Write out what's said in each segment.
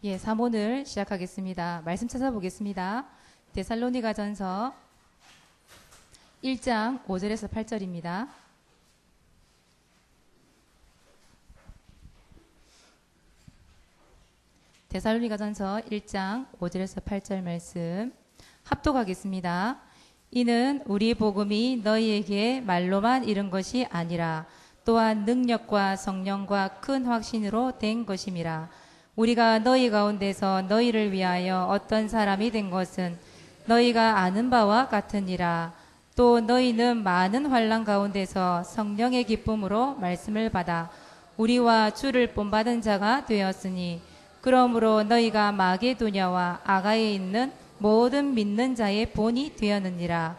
예, 사모를 시작하겠습니다. 말씀 찾아보겠습니다. 데살로니가전서 1장 5절에서 8절입니다. 데살로니가전서 1장 5절에서 8절 말씀 합독하겠습니다. 이는 우리 복음이 너희에게 말로만 이른 것이 아니라 또한 능력과 성령과 큰 확신으로 된 것임이라. 우리가 너희 가운데서 너희를 위하여 어떤 사람이 된 것은 너희가 아는 바와 같으니라. 또 너희는 많은 환난 가운데서 성령의 기쁨으로 말씀을 받아 우리와 주를 본받은 자가 되었으니, 그러므로 너희가 마게도냐와 아가에 있는 모든 믿는 자의 본이 되었느니라.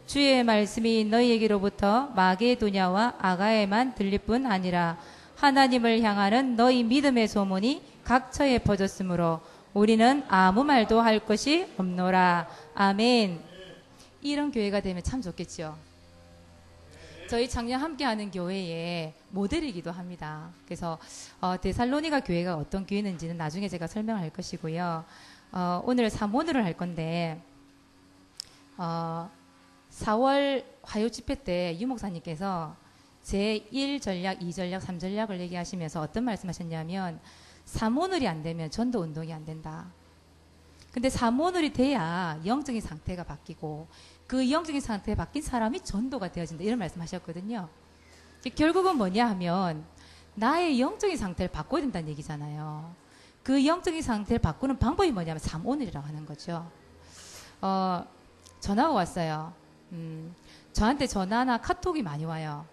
주의 말씀이 너희에게로부터 마게도냐와 아가에만 들릴 뿐 아니라 하나님을 향하는 너희 믿음의 소문이 각처에 퍼졌으므로 우리는 아무 말도 할 것이 없노라. 아멘. 이런 교회가 되면 참 좋겠죠. 저희 작년 함께하는 교회의 모델이기도 합니다. 그래서 데살로니가 교회가 어떤 교회인지는 나중에 제가 설명할 것이고요. 오늘 사모늘을 할 건데 4월 화요 집회 때 유 목사님께서 제1 전략, 2 전략, 3 전략을 얘기하시면서 어떤 말씀하셨냐면 사모늘이 안 되면 전도 운동이 안 된다. 근데 사모늘이 돼야 영적인 상태가 바뀌고 그 영적인 상태가 바뀐 사람이 전도가 되어진다. 이런 말씀하셨거든요. 결국은 뭐냐 하면 나의 영적인 상태를 바꿔야 된다는 얘기잖아요. 그 영적인 상태를 바꾸는 방법이 뭐냐면 사모늘이라고 하는 거죠. 전화가 왔어요. 저한테 전화나 카톡이 많이 와요.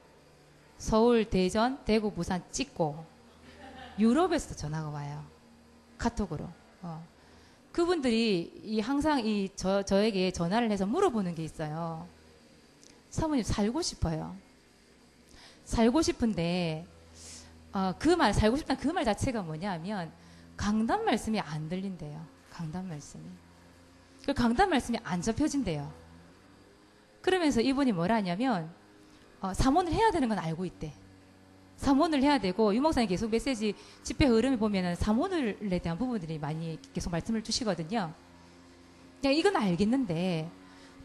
서울, 대전, 대구, 부산 찍고 유럽에서 전화가 와요. 카톡으로. 그분들이 항상 저에게 전화를 해서 물어보는 게 있어요. 사모님 살고 싶어요. 살고 싶은데 살고 싶다는 그 말 자체가 뭐냐 하면 강단 말씀이 안 들린대요. 강단 말씀이. 그 강단 말씀이 안 접혀진대요. 그러면서 이분이 뭐라 하냐면 사모를 해야 되는 건 알고 있대. 사모를 해야 되고, 유 목사님 계속 메시지 집회 흐름을 보면은 사모늘에 대한 부분들이 많이 계속 말씀을 주시거든요. 그냥 이건 알겠는데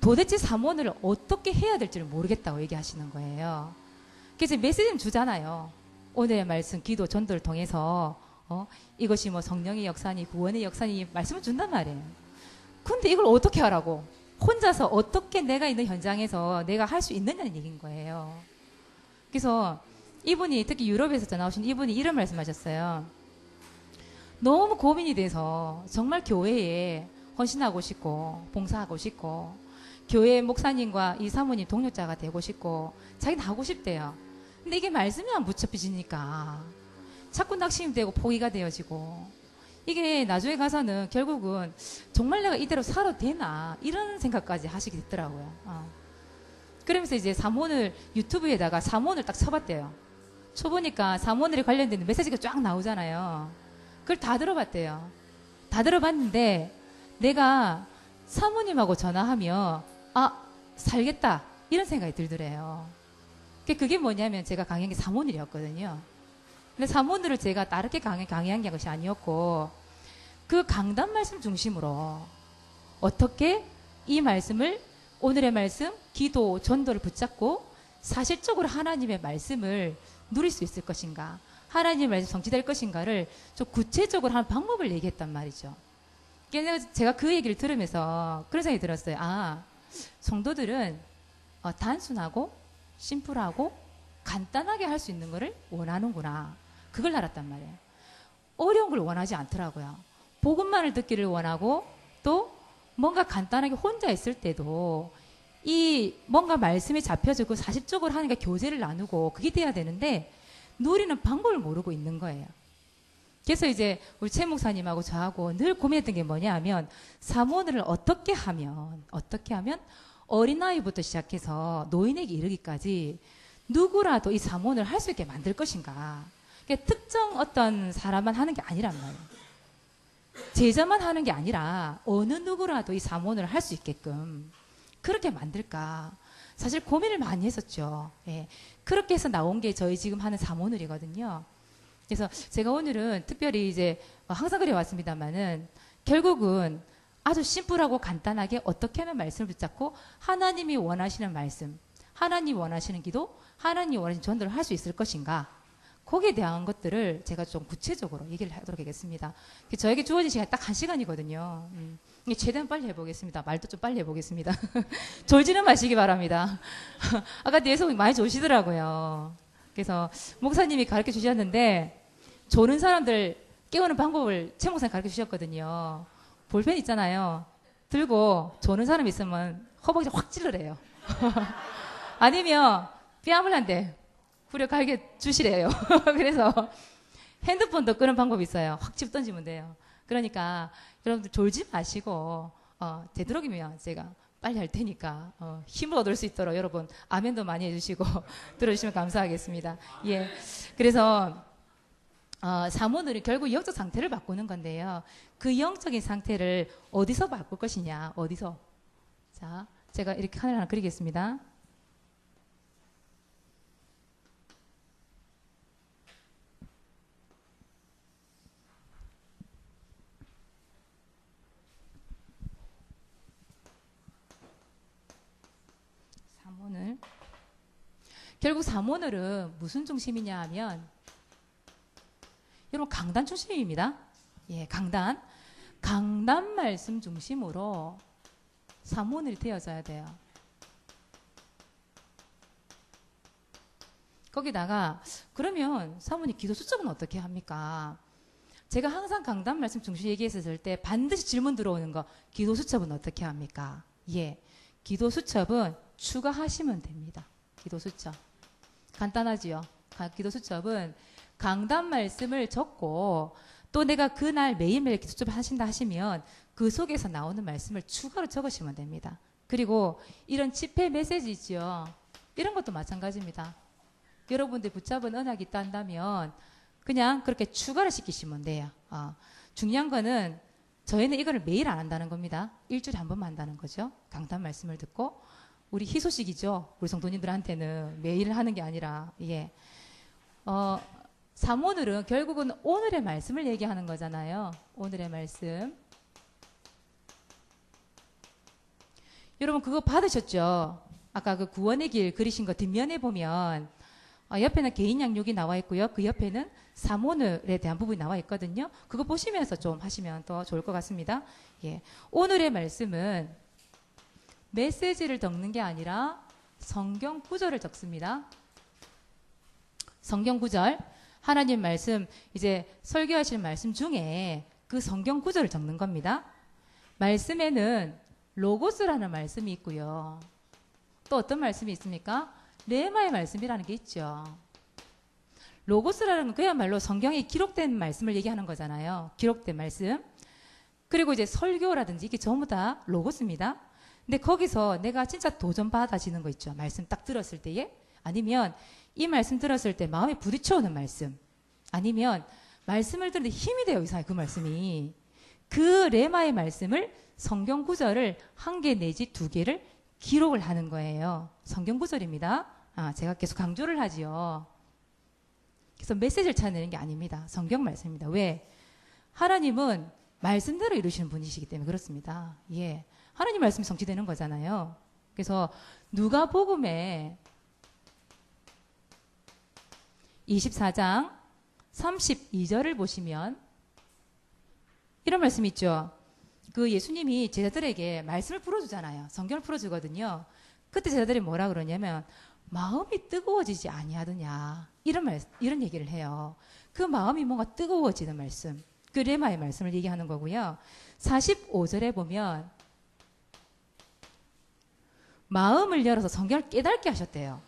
도대체 사모늘을 어떻게 해야 될지를 모르겠다고 얘기하시는 거예요. 그래서 메시지는 주잖아요. 오늘의 말씀, 기도, 전도를 통해서 이것이 뭐 성령의 역사니 구원의 역사니 말씀을 준단 말이에요. 근데 이걸 어떻게 하라고? 혼자서 어떻게 내가 있는 현장에서 내가 할 수 있느냐는 얘기인 거예요. 그래서 이분이, 특히 유럽에서 나오신 이분이 이런 말씀하셨어요. 너무 고민이 돼서 정말 교회에 헌신하고 싶고 봉사하고 싶고 교회 목사님과 이 사모님 동료자가 되고 싶고 자기는 하고 싶대요. 근데 이게 말씀이 안 붙여지니까 자꾸 낙심되고 포기가 되어지고, 이게 나중에 가서는 결국은 정말 내가 이대로 살아도 되나 이런 생각까지 하시게 됐더라고요. 그러면서 이제 사모늘 유튜브에다가 사모늘 딱 쳐봤대요. 쳐보니까 사모늘에 관련된 메시지가 쫙 나오잖아요. 그걸 다 들어봤대요. 다 들어봤는데 내가 사모님하고 전화하면 살겠다 이런 생각이 들더래요. 그게 뭐냐면 제가 강의한 게 사모늘이었거든요. 근데 사모늘을 제가 다르게 강의한 것이 아니었고 그 강단 말씀 중심으로 어떻게 이 말씀을, 오늘의 말씀, 기도, 전도를 붙잡고 사실적으로 하나님의 말씀을 누릴 수 있을 것인가, 하나님의 말씀 성취될 것인가를 좀 구체적으로 하는 방법을 얘기했단 말이죠. 제가 그 얘기를 들으면서 그런 생각이 들었어요. 성도들은 단순하고 심플하고 간단하게 할 수 있는 거를 원하는구나. 그걸 알았단 말이에요. 어려운 걸 원하지 않더라고요. 복음만을 듣기를 원하고, 또 뭔가 간단하게 혼자 있을 때도 이 뭔가 말씀이 잡혀지고 사실적으로 하는 게 교제를 나누고 그게 돼야 되는데 누리는 방법을 모르고 있는 거예요. 그래서 이제 우리 최 목사님하고 저하고 늘 고민했던 게 뭐냐 하면 사모늘을 어떻게 하면 어린아이부터 시작해서 노인에게 이르기까지 누구라도 이 사모를 할 수 있게 만들 것인가. 그러니까 특정 어떤 사람만 하는 게 아니란 말이에요. 제자만 하는 게 아니라 어느 누구라도 이 사모를 할 수 있게끔 그렇게 만들까. 사실 고민을 많이 했었죠. 예. 그렇게 해서 나온 게 저희 지금 하는 사모늘이거든요. 그래서 제가 오늘은 특별히 이제 항상 그래 왔습니다만은 결국은 아주 심플하고 간단하게 어떻게 하면 말씀을 붙잡고 하나님이 원하시는 말씀, 하나님이 원하시는 기도, 하나님이 원하시는 전도를 할 수 있을 것인가? 거기에 대한 것들을 제가 좀 구체적으로 얘기를 하도록 하겠습니다. 저에게 주어진 시간이 딱 1시간이거든요. 최대한 빨리 해보겠습니다. 말도 좀 빨리 해보겠습니다. 졸지는 마시기 바랍니다. 아까 뒤에서 많이 조시더라고요. 그래서 목사님이 가르쳐 주셨는데 조는 사람들 깨우는 방법을 최 목사님 가르쳐 주셨거든요. 볼펜 있잖아요. 들고 조는 사람 있으면 허벅지 확 찔러래요. 아니면 뺨을 한 대 후려 갈게 주시래요. 그래서 핸드폰도 끄는 방법이 있어요. 확 집 던지면 돼요. 그러니까 여러분들 졸지 마시고 되도록이면 제가 빨리 할 테니까 힘을 얻을 수 있도록 여러분 아멘도 많이 해주시고 들어주시면 감사하겠습니다. 예, 그래서 사모늘이 결국 영적 상태를 바꾸는 건데요. 그 영적인 상태를 어디서 바꿀 것이냐, 어디서? 자, 제가 이렇게 하나 그리겠습니다. 사모늘. 결국 사모늘은 무슨 중심이냐 하면 여러분 강단 중심입니다. 예, 강단 말씀 중심으로 사모늘이 되어져야 돼요. 거기다가 그러면 사모님 기도 수첩은 어떻게 합니까? 제가 항상 강단 말씀 중심 얘기했을 때 반드시 질문 들어오는 거, 기도 수첩은 어떻게 합니까? 예, 기도 수첩은 추가하시면 됩니다. 기도 수첩 간단하지요. 기도 수첩은 강단 말씀을 적고 또 내가 그날 매일매일 기도 수첩을 하신다 하시면 그 속에서 나오는 말씀을 추가로 적으시면 됩니다. 그리고 이런 집회 메시지 있죠. 이런 것도 마찬가지입니다. 여러분들 붙잡은 언약이 있다 한다면 그냥 그렇게 추가를 시키시면 돼요. 중요한 거는 저희는 이거를 매일 안 한다는 겁니다. 일주일에 한 번만 한다는 거죠. 강단 말씀을 듣고 우리 희소식이죠. 우리 성도님들한테는 매일 하는 게 아니라 예. 사모늘은 결국은 오늘의 말씀을 얘기하는 거잖아요. 오늘의 말씀. 여러분 그거 받으셨죠? 아까 그 구원의 길 그리신 거 뒷면에 보면 옆에는 개인 양육이 나와 있고요. 그 옆에는 사모늘에 대한 부분이 나와 있거든요. 그거 보시면서 좀 하시면 더 좋을 것 같습니다. 예. 오늘의 말씀은 메시지를 적는 게 아니라 성경 구절을 적습니다. 성경 구절. 하나님 말씀, 이제 설교하실 말씀 중에 그 성경 구절을 적는 겁니다. 말씀에는 로고스라는 말씀이 있고요. 또 어떤 말씀이 있습니까? 레마의 말씀이라는 게 있죠. 로고스라는 건 그야말로 성경에 기록된 말씀을 얘기하는 거잖아요. 기록된 말씀. 그리고 이제 설교라든지 이게 전부 다 로고스입니다. 근데 거기서 내가 진짜 도전받아지는 거 있죠. 말씀 딱 들었을 때에. 아니면 이 말씀 들었을 때 마음에 부딪혀오는 말씀. 아니면 말씀을 듣는데 힘이 돼요. 이상하게 그 말씀이. 그 레마의 말씀을 성경 구절을 1개 내지 2개를 기록을 하는 거예요. 성경 구절입니다. 제가 계속 강조를 하지요. 그래서 메시지를 찾아내는 게 아닙니다. 성경 말씀입니다. 왜? 하나님은 말씀대로 이루시는 분이시기 때문에 그렇습니다. 예. 하나님 말씀이 성취되는 거잖아요. 그래서 누가복음에 24장 32절을 보시면 이런 말씀이 있죠. 그 예수님이 제자들에게 말씀을 풀어주잖아요. 성경을 풀어주거든요. 그때 제자들이 뭐라 그러냐면 마음이 뜨거워지지 아니하느냐 이런 얘기를 해요. 그 마음이 뭔가 뜨거워지는 말씀, 그 레마의 말씀을 얘기하는 거고요. 45절에 보면 마음을 열어서 성경을 깨닫게 하셨대요.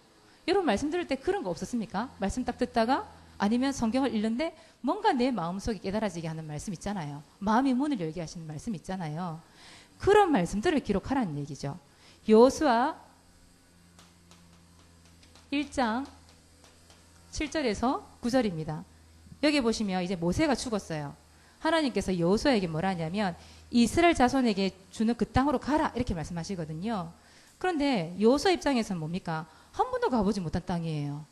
여러분 말씀 들을 때 그런 거 없었습니까? 말씀 딱 듣다가 아니면 성경을 읽는데 뭔가 내 마음속에 깨달아지게 하는 말씀 있잖아요. 마음의 문을 열게 하시는 말씀 있잖아요. 그런 말씀들을 기록하라는 얘기죠. 여호수아 1장 7절에서 9절입니다. 여기 보시면 이제 모세가 죽었어요. 하나님께서 여호수아에게 뭐라 하냐면 이스라엘 자손에게 주는 그 땅으로 가라 이렇게 말씀하시거든요. 그런데 여호수아 입장에서는 뭡니까? 한 번도 가보지 못한 땅이에요.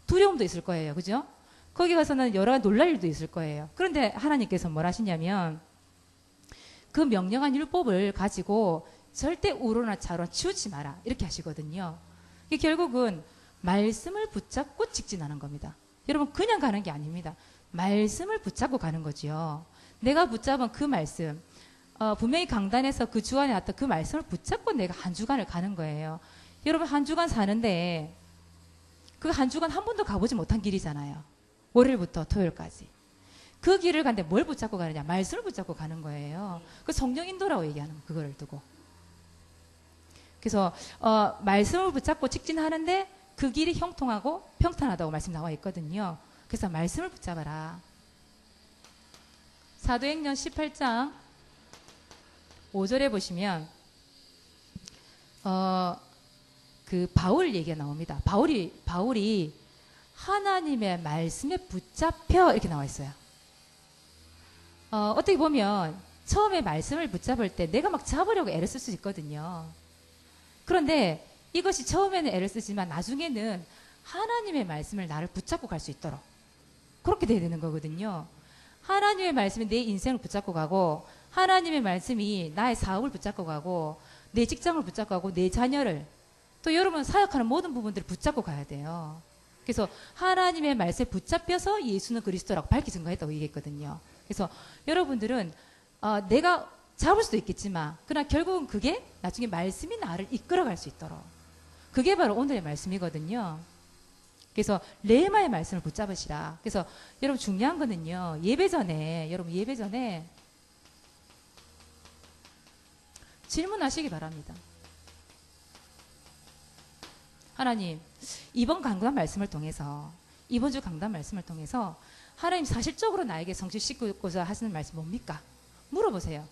두려움도 있을 거예요. 그죠? 거기 가서는 여러 가지 놀랄 일도 있을 거예요. 그런데 하나님께서 뭘 하시냐면 그 명령한 율법을 가지고 절대 우로나 좌로나 치우치 마라 이렇게 하시거든요. 이게 결국은 말씀을 붙잡고 직진하는 겁니다. 여러분 그냥 가는 게 아닙니다. 말씀을 붙잡고 가는 거지요. 내가 붙잡은 그 말씀, 분명히 강단에서 그 주간에 왔던 그 말씀을 붙잡고 내가 한 주간을 가는 거예요. 여러분 한 주간 사는데 그 한 주간 한 번도 가보지 못한 길이잖아요. 월요일부터 토요일까지. 그 길을 가는데 뭘 붙잡고 가느냐? 말씀을 붙잡고 가는 거예요. 그 성령 인도라고 얘기하는 거, 그거를 두고. 그래서 말씀을 붙잡고 직진하는데 그 길이 형통하고 평탄하다고 말씀 나와 있거든요. 그래서 말씀을 붙잡아라. 사도행전 18장 5절에 보시면 그 바울 얘기가 나옵니다. 바울이 하나님의 말씀에 붙잡혀 이렇게 나와 있어요. 어떻게 보면 처음에 말씀을 붙잡을 때 내가 막 잡으려고 애를 쓸 수 있거든요. 그런데 이것이 처음에는 애를 쓰지만 나중에는 하나님의 말씀을 나를 붙잡고 갈 수 있도록 그렇게 돼야 되는 거거든요. 하나님의 말씀이 내 인생을 붙잡고 가고 하나님의 말씀이 나의 사업을 붙잡고 가고 내 직장을 붙잡고 가고 내 자녀를 또 여러분 사역하는 모든 부분들을 붙잡고 가야 돼요. 그래서 하나님의 말씀에 붙잡혀서 예수는 그리스도라고 밝히 증거했다고 얘기했거든요. 그래서 여러분들은 내가 잡을 수도 있겠지만 그러나 결국은 그게 나중에 말씀이 나를 이끌어갈 수 있도록 그게 바로 오늘의 말씀이거든요. 그래서 레마의 말씀을 붙잡으시라. 그래서 여러분 중요한 거는요. 예배 전에 질문하시기 바랍니다. 하나님, 이번 강단 말씀을 통해서 이번 주 강단 말씀을 통해서 하나님 사실적으로 나에게 성취시키고자 하시는 말씀 뭡니까? 물어보세요.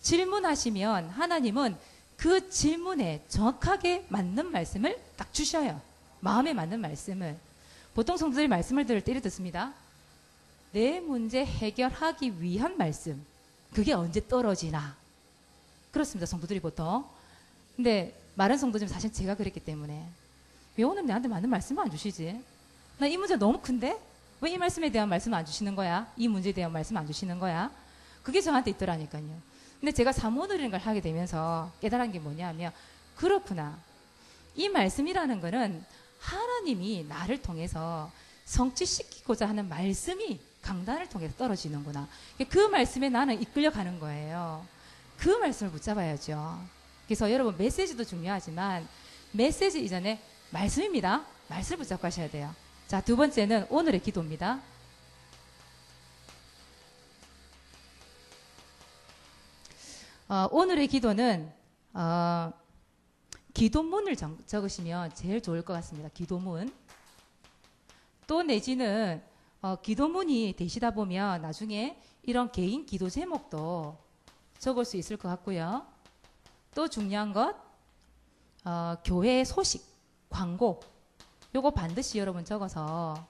질문하시면 하나님은 그 질문에 정확하게 맞는 말씀을 딱 주셔요. 마음에 맞는 말씀을. 보통 성도들이 말씀을 들을 때 이렇게 듣습니다. 내 문제 해결하기 위한 말씀. 그게 언제 떨어지나. 그렇습니다. 성도들이 보통. 근데 마른 성도들은 사실 제가 그랬기 때문에 왜 오늘 내한테 맞는 말씀을 안 주시지? 나 이 문제 너무 큰데? 왜 이 말씀에 대한 말씀을 안 주시는 거야? 이 문제에 대한 말씀을 안 주시는 거야? 그게 저한테 있더라니까요. 근데 제가 사모누리는 걸 하게 되면서 깨달은 게 뭐냐면 그렇구나. 이 말씀이라는 거는 하나님이 나를 통해서 성취시키고자 하는 말씀이 강단을 통해서 떨어지는구나. 그 말씀에 나는 이끌려가는 거예요. 그 말씀을 붙잡아야죠. 그래서 여러분 메시지도 중요하지만 메시지 이전에 말씀입니다. 말씀을 붙잡고 하셔야 돼요. 자, 두 번째는 오늘의 기도입니다. 오늘의 기도는 기도문을 적으시면 제일 좋을 것 같습니다. 기도문. 또 내지는 기도문이 되시다 보면 나중에 이런 개인 기도 제목도 적을 수 있을 것 같고요. 또 중요한 것 교회의 소식, 광고 요거 반드시 여러분 적어서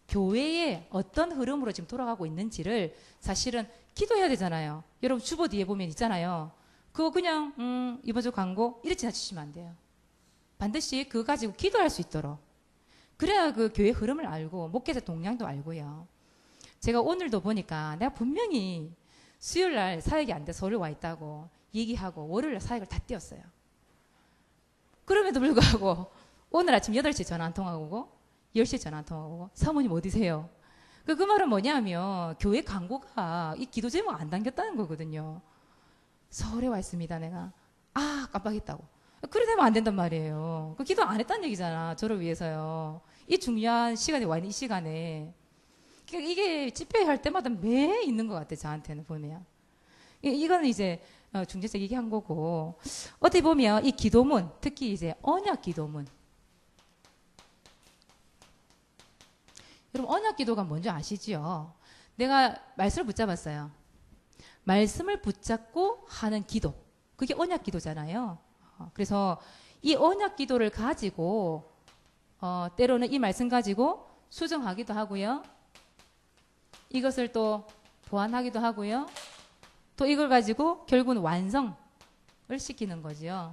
교회에 어떤 흐름으로 지금 돌아가고 있는지를 사실은 기도해야 되잖아요. 여러분 주보 뒤에 보면 있잖아요. 그거 그냥 이번 주 광고 이렇게 지나치시면 안 돼요. 반드시 그거 가지고 기도할 수 있도록. 그래야 그 교회 흐름을 알고 목회자 동향도 알고요. 제가 오늘도 보니까 내가 분명히 수요일 날 사역이 안 돼 서울 와 있다고 얘기하고 월요일 날 사역을 다 띄웠어요. 그럼에도 불구하고 오늘 아침 8시에 전화 한 통화 오고 10시에 전화 한 통화 오고 사모님 어디세요? 그 말은 뭐냐면 교회 광고가 이 기도 제목 안 담겼다는 거거든요. 서울에 와 있습니다. 내가 깜빡했다고. 그래 되면 안 된단 말이에요. 그 기도 안 했다는 얘기잖아. 저를 위해서요. 이 중요한 시간에 와 있는 이 시간에 이게 집회할 때마다 매 있는 것 같아. 저한테는 보면 이거는 이제 중재자 얘기한 거고 어떻게 보면 이 기도문 특히 이제 언약 기도문 여러분 언약 기도가 뭔지 아시지요? 내가 말씀을 붙잡았어요. 말씀을 붙잡고 하는 기도 그게 언약 기도잖아요. 그래서 이 언약 기도를 가지고 때로는 이 말씀 가지고 수정하기도 하고요. 이것을 또 보완하기도 하고요. 또 이걸 가지고 결국은 완성을 시키는 거지요.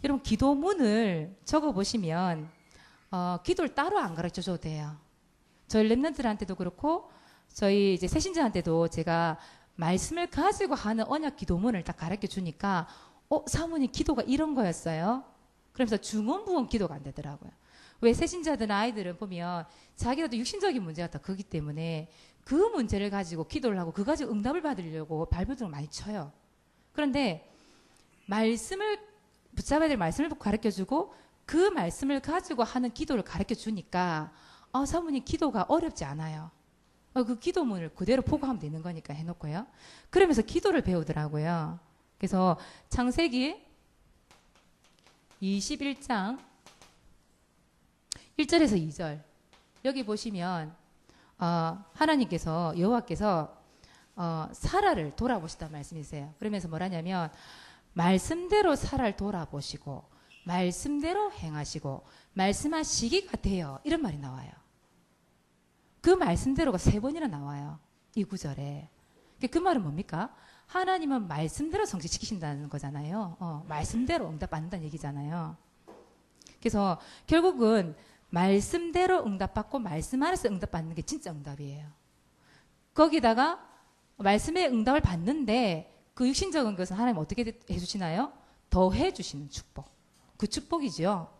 여러분 기도문을 적어보시면 기도를 따로 안 가르쳐 줘도 돼요. 저희 랩런트들한테도 그렇고 저희 이제 새신자한테도 제가 말씀을 가지고 하는 언약 기도문을 딱 가르쳐 주니까 사모님 기도가 이런 거였어요. 그러면서 중언부언 기도가 안 되더라고요. 왜 새신자들 아이들은 보면 자기라도 육신적인 문제가 다 크기 때문에 그 문제를 가지고 기도를 하고 그 가지고 응답을 받으려고 발버둥을 많이 쳐요. 그런데 말씀을 붙잡아야 될 말씀을 가르쳐주고 그 말씀을 가지고 하는 기도를 가르쳐주니까 사모님 기도가 어렵지 않아요. 그 기도문을 그대로 포고하면 되는 거니까 해놓고요. 그러면서 기도를 배우더라고요. 그래서 창세기 21장 1절에서 2절 여기 보시면 하나님께서 여호와께서 사라를 돌아보시다 말씀이세요. 그러면서 뭐라냐면 말씀대로 사라를 돌아보시고 말씀대로 행하시고 말씀하시기가 돼요. 이런 말이 나와요. 그 말씀대로가 3번이나 나와요. 이 구절에. 그 말은 뭡니까? 하나님은 말씀대로 성취시키신다는 거잖아요. 말씀대로 응답받는다는 얘기잖아요. 그래서 결국은 말씀대로 응답받고 말씀 안에서 응답받는 게 진짜 응답이에요. 거기다가 말씀의 응답을 받는데 그 육신적인 것은 하나님 어떻게 해주시나요? 더 해주시는 축복. 그 축복이죠.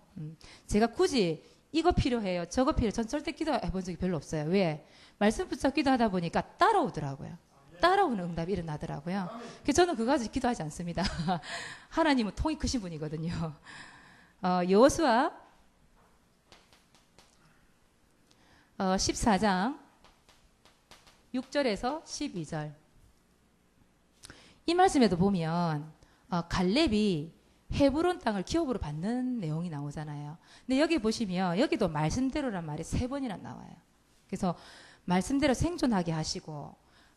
제가 굳이 이거 필요해요, 저거 필요해요. 전 절대 기도해본 적이 별로 없어요. 왜? 말씀 붙잡 기도하다 보니까 따라오더라고요. 따라오는 응답이 일어나더라고요. 그래서 저는 그거 가지고 기도하지 않습니다. 하나님은 통이 크신 분이거든요. 여호수아 14장 6절에서 12절 이 말씀에도 보면 갈렙이 헤브론 땅을 기업으로 받는 내용이 나오잖아요. 근데 여기 보시면 여기도 말씀대로란 말이 3번이나 나와요. 그래서 말씀대로 생존하게 하시고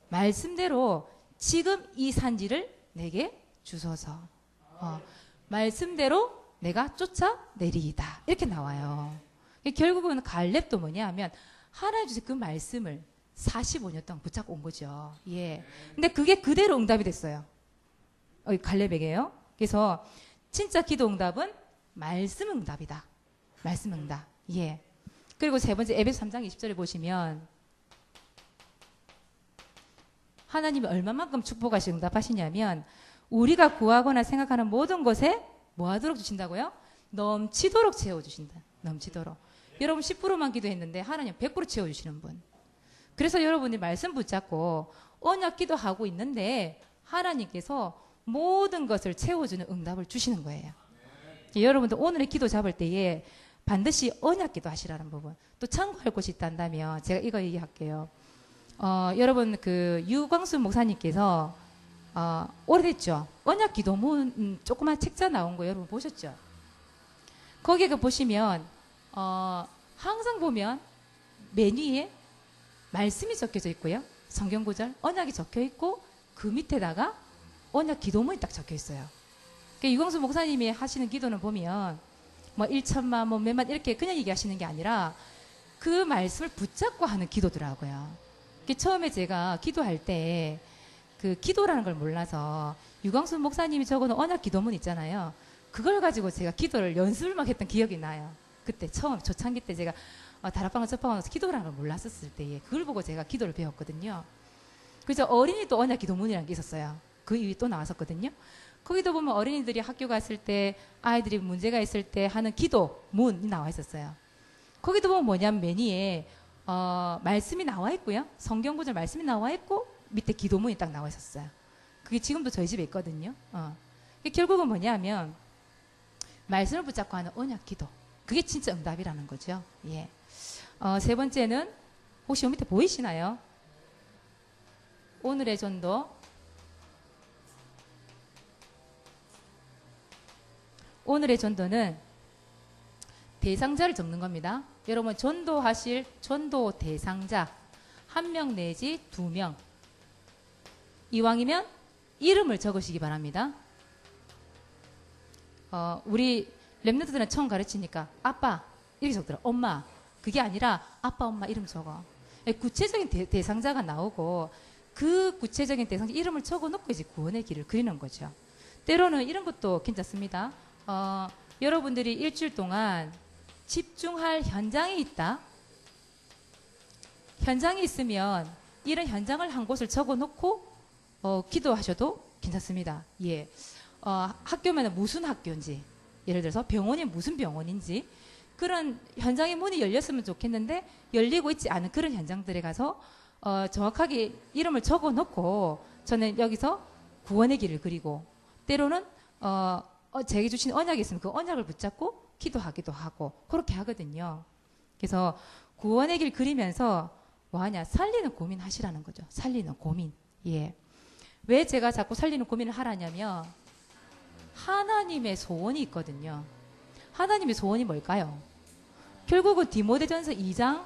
말씀대로 지금 이 산지를 내게 주소서. 말씀대로 내가 쫓아내리이다. 이렇게 나와요. 결국은 갈렙도 뭐냐 하면 하나님 주신 그 말씀을 45년 동안 붙잡고 온 거죠. 예. 근데 그게 그대로 응답이 됐어요. 갈렙에게요. 그래서 진짜 기도 응답은 말씀 응답이다. 말씀 응답. 예. 그리고 3번째 에베소 3장 20절에 보시면 하나님이 얼마만큼 축복하시 응답하시냐면 우리가 구하거나 생각하는 모든 것에 뭐 하도록 주신다고요? 넘치도록 채워주신다. 넘치도록. 여러분 10%만 기도했는데 하나님 100% 채워주시는 분. 그래서 여러분이 말씀 붙잡고 언약 기도하고 있는데 하나님께서 모든 것을 채워주는 응답을 주시는 거예요. 여러분들 오늘의 기도 잡을 때에 반드시 언약 기도하시라는 부분. 또 참고할 곳이 있다면 제가 이거 얘기할게요. 여러분 그 유광수 목사님께서 오래됐죠. 언약 기도문 조그만 책자 나온 거 여러분 보셨죠? 거기에 보시면 항상 보면 메뉴에 말씀이 적혀져 있고요. 성경 구절, 언약이 적혀 있고 그 밑에다가 언약 기도문이 딱 적혀 있어요. 그러니까 유광수 목사님이 하시는 기도는 보면 뭐 1천만 뭐 몇만 이렇게 그냥 얘기하시는 게 아니라 그 말씀을 붙잡고 하는 기도더라고요. 처음에 제가 기도할 때 그 기도라는 걸 몰라서 유광수 목사님이 적어놓은 언약 기도문 있잖아요. 그걸 가지고 제가 기도를 연습을 막 했던 기억이 나요. 그때 처음 초창기 때 제가 다락방을 접하면서 기도라는 걸 몰랐었을 때에 그걸 보고 제가 기도를 배웠거든요. 그래서 어린이 또 언약 기도문이라는 게 있었어요. 그 이후에 또 나왔었거든요. 거기도 보면 어린이들이 학교 갔을 때 아이들이 문제가 있을 때 하는 기도문이 나와 있었어요. 거기도 보면 뭐냐면 메뉴에 말씀이 나와 있고요. 성경 구절 말씀이 나와 있고 밑에 기도문이 딱 나와 있었어요. 그게 지금도 저희 집에 있거든요. 결국은 뭐냐면 말씀을 붙잡고 하는 언약 기도. 그게 진짜 응답이라는 거죠. 예. 3번째는 혹시 요 밑에 보이시나요? 오늘의 전도. 오늘의 전도는 대상자를 적는 겁니다. 여러분 전도하실 전도 대상자 1명 내지 2명. 이왕이면 이름을 적으시기 바랍니다. 우리 랩런트들은 처음 가르치니까 아빠 이렇게 적더라. 엄마. 그게 아니라 아빠 엄마 이름 적어. 구체적인 대상자가 나오고 그 구체적인 대상자 이름을 적어놓고 이제 구원의 길을 그리는 거죠. 때로는 이런 것도 괜찮습니다. 여러분들이 일주일 동안 집중할 현장에 있다. 현장에 있으면 이런 현장을 한 곳을 적어놓고 기도하셔도 괜찮습니다. 예, 학교면 무슨 학교인지, 예를 들어서 병원이 무슨 병원인지 그런 현장의 문이 열렸으면 좋겠는데 열리고 있지 않은 그런 현장들에 가서 정확하게 이름을 적어놓고 저는 여기서 구원의 길을 그리고 때로는 제게 주신 언약이 있으면 그 언약을 붙잡고 기도하기도 하고 그렇게 하거든요. 그래서 구원의 길 그리면서 뭐하냐? 살리는 고민하시라는 거죠. 살리는 고민. 예. 왜 제가 자꾸 살리는 고민을 하라냐면 하나님의 소원이 있거든요. 하나님의 소원이 뭘까요? 결국은 디모데전서 2장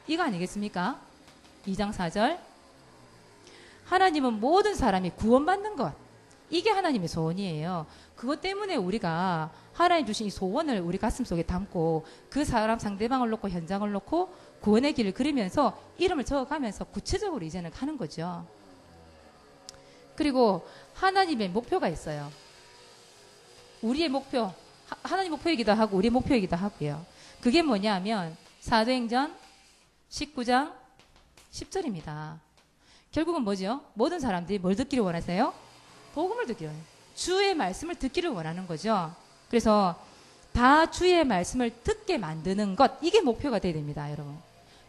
이거 아니겠습니까? 2장 4절 하나님은 모든 사람이 구원받는 것 이게 하나님의 소원이에요. 그것 때문에 우리가 하나님 주신 이 소원을 우리 가슴속에 담고 그 사람 상대방을 놓고 현장을 놓고 구원의 길을 그리면서 이름을 적어가면서 구체적으로 이제는 가는 거죠. 그리고 하나님의 목표가 있어요. 우리의 목표, 하나님 목표이기도 하고 우리의 목표이기도 하고요. 그게 뭐냐면 사도행전 19장 10절입니다. 결국은 뭐죠? 모든 사람들이 뭘 듣기를 원하세요? 복음을 듣기를 원해요. 주의 말씀을 듣기를 원하는 거죠. 그래서 다 주의 말씀을 듣게 만드는 것 이게 목표가 돼야 됩니다. 여러분.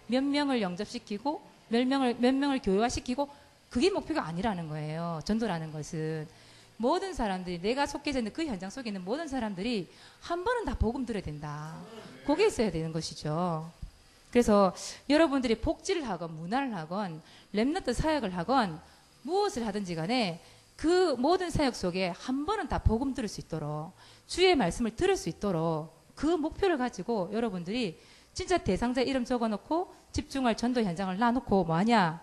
몇 명을 영접시키고 몇 명을 교회화시키고 그게 목표가 아니라는 거예요. 전도라는 것은 모든 사람들이 내가 속해져 있는 그 현장 속에 있는 모든 사람들이 한 번은 다 복음 들어야 된다. 그게 있어야 되는 것이죠. 그래서 여러분들이 복지를 하건 문화를 하건 렘넌트 사역을 하건 무엇을 하든지 간에 그 모든 사역 속에 한 번은 다 복음 들을 수 있도록 주의 말씀을 들을 수 있도록 그 목표를 가지고 여러분들이 진짜 대상자 이름 적어놓고 집중할 전도 현장을 놔놓고 뭐하냐?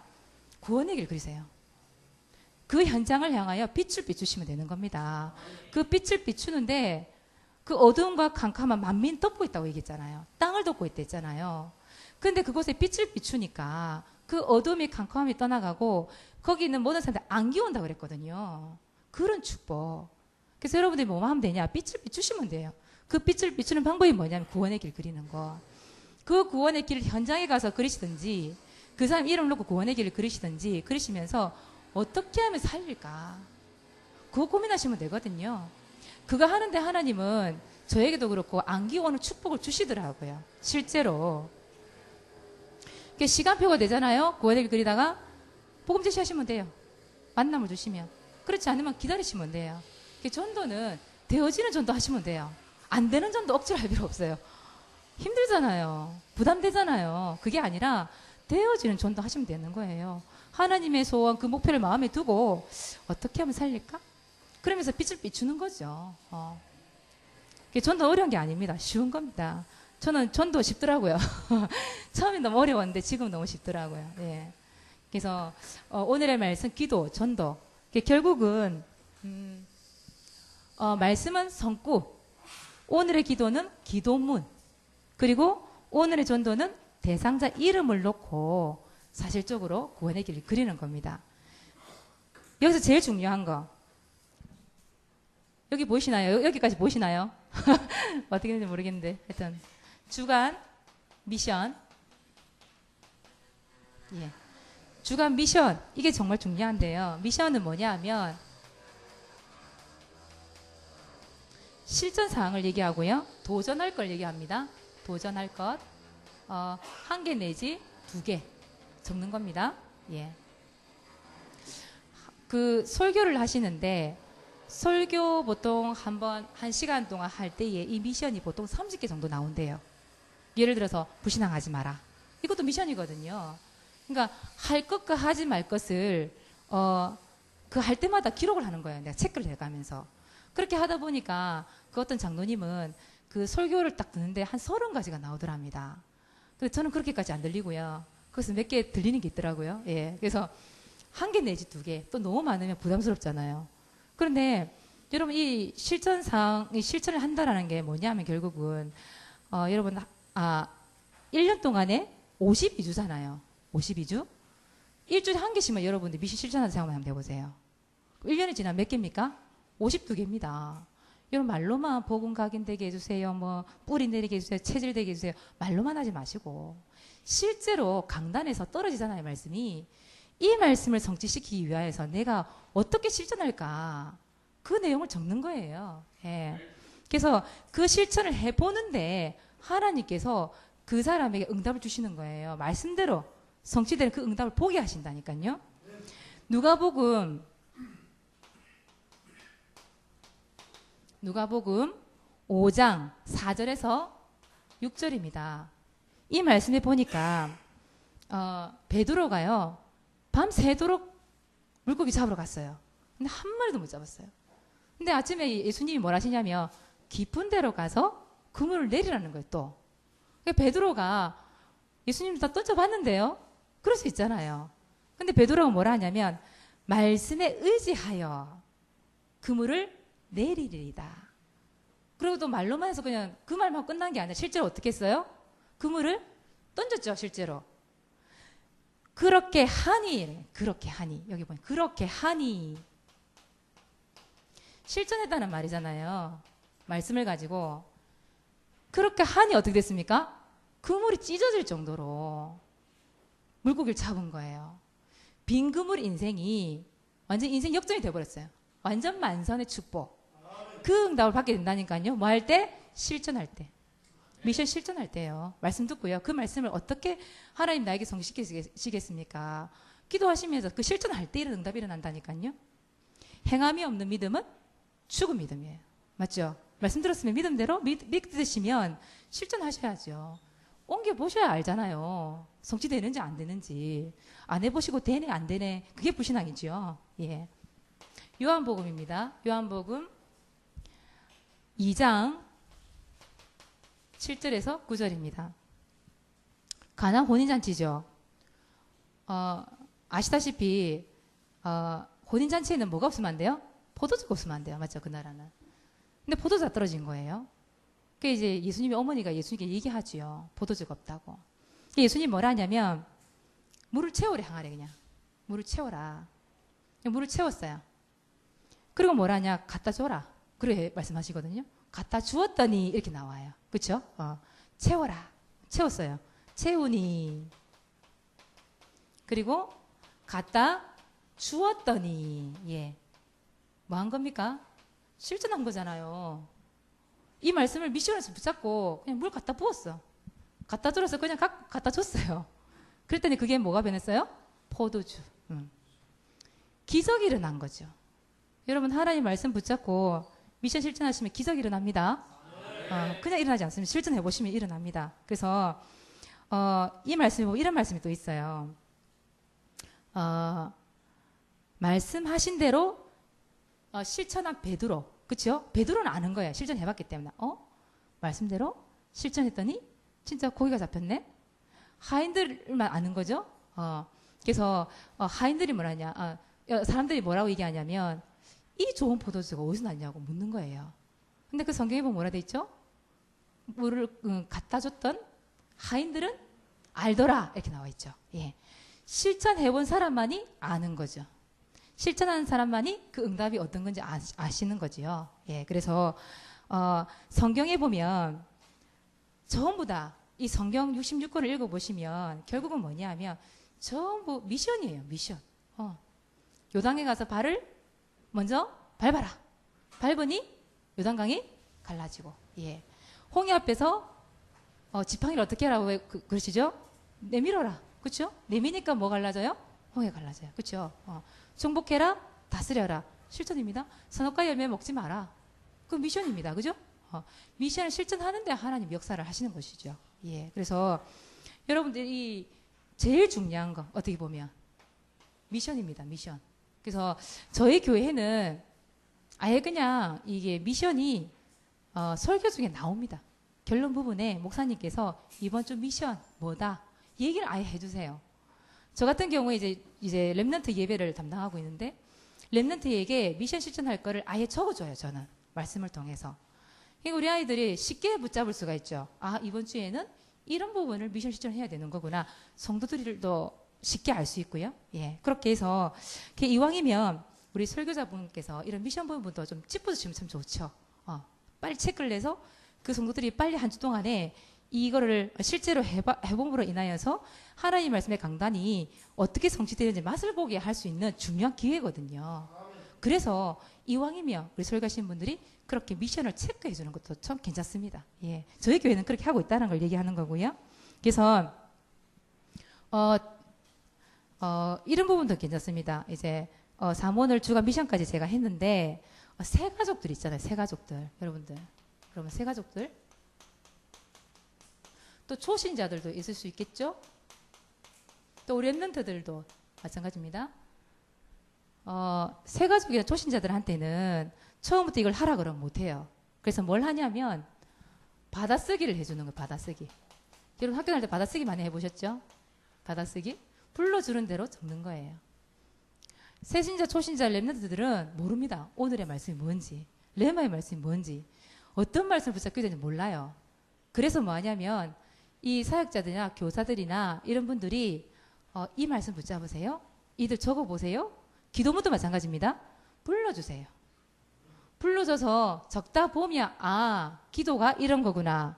구원의 길 그리세요. 그 현장을 향하여 빛을 비추시면 되는 겁니다. 그 빛을 비추는데 그 어두움과 캄캄한 만민 덮고 있다고 얘기했잖아요. 땅을 덮고 있다 했잖아요. 근데 그곳에 빛을 비추니까 그 어둠이 캄캄함이 떠나가고 거기 있는 모든 사람들 안개 온다고 그랬거든요. 그런 축복. 그래서 여러분들이 뭐만 하면 되냐? 빛을 비추시면 돼요. 그 빛을 비추는 방법이 뭐냐면 구원의 길 그리는 거. 그 구원의 길을 현장에 가서 그리시든지 그 사람 이름 놓고 구원의 길을 그리시든지 그리시면서 어떻게 하면 살릴까? 그거 고민하시면 되거든요. 그거 하는데 하나님은 저에게도 그렇고 안개 오는 축복을 주시더라고요. 실제로. 시간표가 되잖아요. 구원의 길 그리다가 복음 제시하시면 돼요. 만남을 주시면. 그렇지 않으면 기다리시면 돼요. 전도는 되어지는 전도 하시면 돼요. 안 되는 전도 억지로 할 필요 없어요. 힘들잖아요. 부담되잖아요. 그게 아니라 되어지는 전도 하시면 되는 거예요. 하나님의 소원 그 목표를 마음에 두고 어떻게 하면 살릴까? 그러면서 빛을 비추는 거죠. 전도 어려운 게 아닙니다. 쉬운 겁니다. 저는 전도 쉽더라고요. 처음엔 너무 어려웠는데 지금 너무 쉽더라고요. 예. 그래서 오늘의 말씀 기도, 전도. 결국은 말씀은 성구, 오늘의 기도는 기도문, 그리고 오늘의 전도는 대상자 이름을 놓고 사실적으로 구원의 길을 그리는 겁니다. 여기서 제일 중요한 거 여기 보이시나요? 여기까지 보이시나요? 어떻게 되는지 모르겠는데 하여튼 주간 미션 예. 주간 미션 이게 정말 중요한데요. 미션은 뭐냐 하면 실전 사항을 얘기하고요. 도전할 걸 얘기합니다. 도전할 것 1개 내지 2개 적는 겁니다. 예. 그 설교를 하시는데 설교 보통 한 시간 동안 할 때에 이 미션이 보통 30개 정도 나온대요. 예를 들어서 불신앙하지 마라. 이것도 미션이거든요. 그러니까 할 것과 하지 말 것을 그 할 때마다 기록을 하는 거예요. 내가 체크를 해가면서. 그렇게 하다 보니까 그 어떤 장로님은 그 설교를 딱 듣는데 한 30가지가 나오더랍니다. 근데 저는 그렇게까지 안 들리고요. 그래서 몇 개 들리는 게 있더라고요. 예. 그래서 1개 내지 2개. 또 너무 많으면 부담스럽잖아요. 그런데 여러분 이 실천을 한다라는 게 뭐냐면 결국은 여러분 1년 동안에 52주잖아요. 52주? 일주일에 1개씩만 여러분들 미션 실천하는 생각만 한번 해보세요. 1년이 지나면 몇 개입니까? 52개입니다. 이런 말로만 복음 각인되게 해주세요. 뭐 뿌리 내리게 해주세요. 체질 되게 해주세요. 말로만 하지 마시고 실제로 강단에서 떨어지잖아요. 말씀이. 이 말씀을 성취시키기 위하여서 내가 어떻게 실천할까 그 내용을 적는 거예요. 예. 그래서 그 실천을 해보는데 하나님께서 그 사람에게 응답을 주시는 거예요. 말씀대로 성취되는 그 응답을 보게 하신다니까요. 누가복음 5장 4절에서 6절입니다. 이 말씀에 보니까 베드로가요 밤새도록 물고기 잡으러 갔어요. 근데 한 마리도 못 잡았어요. 근데 아침에 예수님이 뭘 하시냐면 깊은 데로 가서 그물을 내리라는 거예요. 또 베드로가 예수님 다 던져봤는데요. 그럴 수 있잖아요. 근데 베드로가 뭐라 하냐면 말씀에 의지하여 그물을 내리리이다. 그리고 또 말로만 해서 그냥 그 말만 끝난 게 아니라 실제로 어떻게 했어요? 그물을 던졌죠. 실제로. 그렇게 하니 여기 보니 그렇게 하니 실천했다는 말이잖아요. 말씀을 가지고 그렇게 하니 어떻게 됐습니까? 그물이 찢어질 정도로 물고기를 잡은 거예요. 빈 그물 인생이 완전 인생 역전이 돼버렸어요. 완전 만선의 축복. 그 응답을 받게 된다니까요. 뭐 할 때? 실천할 때. 미션 실천할 때요. 말씀 듣고요. 그 말씀을 어떻게 하나님 나에게 성취시키시겠습니까? 기도하시면서 그 실천할 때 이런 응답이 일어난다니까요. 행함이 없는 믿음은 죽은 믿음이에요. 맞죠? 말씀 들었으면 믿음대로 믿으시면 실천하셔야죠. 옮겨보셔야 알잖아요. 성취되는지 안 되는지. 안 해보시고 되네 안 되네. 그게 불신앙이죠. 예. 요한복음입니다. 요한복음 2장 7절에서 9절입니다. 가나 혼인잔치죠. 아시다시피 혼인잔치에는 뭐가 없으면 안 돼요? 포도주가 없으면 안 돼요. 맞죠? 그 나라는. 근데 포도주가 떨어진 거예요. 그 이제 예수님의 어머니가 예수님께 얘기하지요. 포도주가 없다고. 예수님 뭐라 하냐면 물을 채우래 항아리 그냥. 물을 채워라. 물을 채웠어요. 그리고 뭐라 하냐? 갖다 줘라. 그렇게 말씀하시거든요. 갖다 주었더니 이렇게 나와요. 그렇죠? 채워라. 채웠어요. 채우니. 그리고 갖다 주었더니 예. 뭐 한 겁니까? 실천한 거잖아요. 이 말씀을 미션에서 붙잡고 그냥 물 갖다 부었어. 갖다 들어서 그냥 갖다 줬어요. 그랬더니 그게 뭐가 변했어요? 포도주. 기적이 일어난 거죠. 여러분 하나님 말씀 붙잡고 미션 실천하시면 기적이 일어납니다. 그냥 일어나지 않습니다. 실천해 보시면 일어납니다. 그래서 이 말씀이 뭐 이런 말씀이 또 있어요. 말씀하신 대로 실천한 베드로, 그렇죠? 베드로는 아는 거예요. 실천해봤기 때문에. 말씀대로 실천했더니 진짜 고기가 잡혔네. 하인들만 아는 거죠. 그래서 하인들이 뭐라냐? 사람들이 뭐라고 얘기하냐면 이 좋은 포도주가 어디서 났냐고 묻는 거예요. 근데 그 성경에 보면 뭐라 돼 있죠? 물을 갖다 줬던 하인들은 알더라 이렇게 나와 있죠. 예. 실천해본 사람만이 아는 거죠. 실천하는 사람만이 그 응답이 어떤 건지 아시는 거지요. 예. 그래서 성경에 보면 전부 다 이 성경 66권을 읽어보시면 결국은 뭐냐 하면 전부 미션이에요. 미션. 요단에 가서 발을 먼저 밟아라. 밟으니 요단강이 갈라지고, 예. 홍해 앞에서 지팡이를 어떻게 하라고 그러시죠? 내밀어라. 그렇죠? 내미니까 뭐 갈라져요? 홍해 갈라져요. 그렇죠? 정복해라. 다스려라. 실천입니다. 선악과 열매 먹지 마라. 그 미션입니다. 그죠? 미션을 실천하는데 하나님 역사를 하시는 것이죠. 예. 그래서 여러분들이 제일 중요한 거 어떻게 보면 미션입니다. 미션. 그래서 저희 교회는 아예 그냥 이게 미션이 설교 중에 나옵니다. 결론 부분에 목사님께서 이번 주 미션 뭐다 얘기를 아예 해주세요. 저 같은 경우에 이제 렘넌트 예배를 담당하고 있는데 렘넌트에게 미션 실천할 거를 아예 적어줘요. 저는 말씀을 통해서. 우리 아이들이 쉽게 붙잡을 수가 있죠. 이번 주에는 이런 부분을 미션 실천해야 되는 거구나. 성도들도 쉽게 알 수 있고요. 예, 그렇게 해서 이왕이면 우리 설교자분께서 이런 미션 부분도 좀 짚어주시면 참 좋죠. 빨리 체크를 해서 그 성도들이 빨리 한 주 동안에 이거를 실제로 해봄으로 인하여서 하나님 말씀의 강단이 어떻게 성취되는지 맛을 보게 할 수 있는 중요한 기회거든요. 그래서 이왕이면 우리 설교하시는 분들이 그렇게 미션을 체크해 주는 것도 참 괜찮습니다. 예. 저희 교회는 그렇게 하고 있다는 걸 얘기하는 거고요. 그래서 이런 부분도 괜찮습니다. 이제 사모늘 주간 미션까지 제가 했는데 새 가족들 있잖아요. 새 가족들 여러분들. 그러면 새 가족들 또 초신자들도 있을 수 있겠죠. 또 우리 랩런트들도 마찬가지입니다. 새 가족이나 초신자들한테는 처음부터 이걸 하라 그러면 못해요. 그래서 뭘 하냐면 받아쓰기를 해주는 거예요. 받아쓰기. 여러분 학교 다닐 때 받아쓰기 많이 해보셨죠? 받아쓰기? 불러주는 대로 적는 거예요. 새신자, 초신자, 랩런트들은 모릅니다. 오늘의 말씀이 뭔지, 레마의 말씀이 뭔지, 어떤 말씀을 붙잡게 되는지 몰라요. 그래서 뭐 하냐면 이 사역자들이나 교사들이나 이런 분들이 이 말씀 붙잡으세요. 이들 적어보세요. 기도문도 마찬가지입니다. 불러주세요. 불러줘서 적다 보면 기도가 이런 거구나.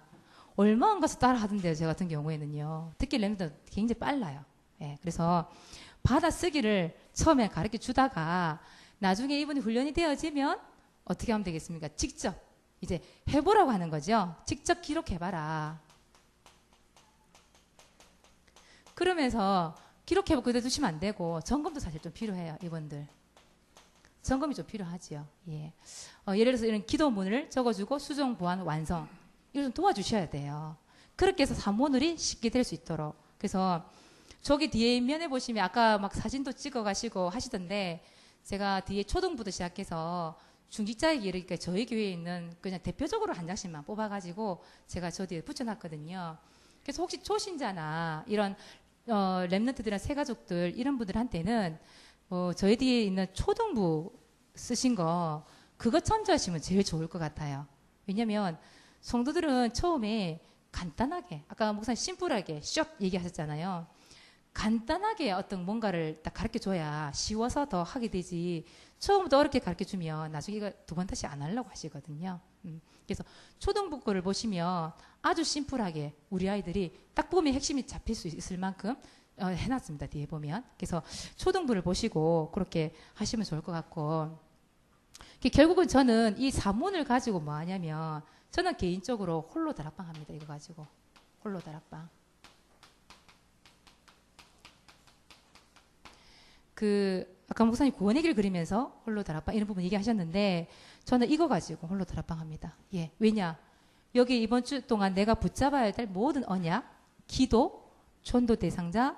얼마 안 가서 따라 하던데요. 저 같은 경우에는요. 특히 랩런트 굉장히 빨라요. 예, 그래서 받아쓰기를 처음에 가르쳐 주다가 나중에 이분이 훈련이 되어지면 어떻게 하면 되겠습니까? 직접 이제 해보라고 하는 거죠. 직접 기록해봐라. 그러면서 기록해보고 그대로 두시면 안 되고 점검도 사실 좀 필요해요. 이분들. 점검이 좀 필요하지요. 예. 예를 들어서 이런 기도문을 적어주고 수정, 보완, 완성 이걸 좀 도와주셔야 돼요. 그렇게 해서 사모늘이 쉽게 될 수 있도록. 그래서 저기 뒤에 면에 보시면 아까 막 사진도 찍어 가시고 하시던데 제가 뒤에 초등부터 시작해서 중직자에게 이르기까지 저희 교회에 있는 그냥 대표적으로 한 장씩만 뽑아가지고 제가 저 뒤에 붙여놨거든요. 그래서 혹시 초신자나 이런 랩런트들이나 새가족들 이런 분들한테는 저희 뒤에 있는 초등부 쓰신 거 그거 참조하시면 제일 좋을 것 같아요. 왜냐면 성도들은 처음에 간단하게 아까 목사님 심플하게 쭉 얘기하셨잖아요. 간단하게 어떤 뭔가를 딱 가르쳐줘야 쉬워서 더 하게 되지 처음부터 어렵게 가르쳐주면 나중에 이거 두 번 다시 안 하려고 하시거든요. 그래서 초등부 거를 보시면 아주 심플하게 우리 아이들이 딱 보면 핵심이 잡힐 수 있을 만큼 해놨습니다. 뒤에 보면. 그래서 초등부를 보시고 그렇게 하시면 좋을 것 같고 결국은 저는 이 사문을 가지고 뭐 하냐면 저는 개인적으로 홀로 다락방 합니다. 이거 가지고 홀로 다락방. 아까 목사님 구원의 길 그리면서 홀로 다락방 이런 부분 얘기하셨는데 저는 이거 가지고 홀로 다락방 합니다. 예. 왜냐? 여기 이번 주 동안 내가 붙잡아야 될 모든 언약, 기도, 전도 대상자,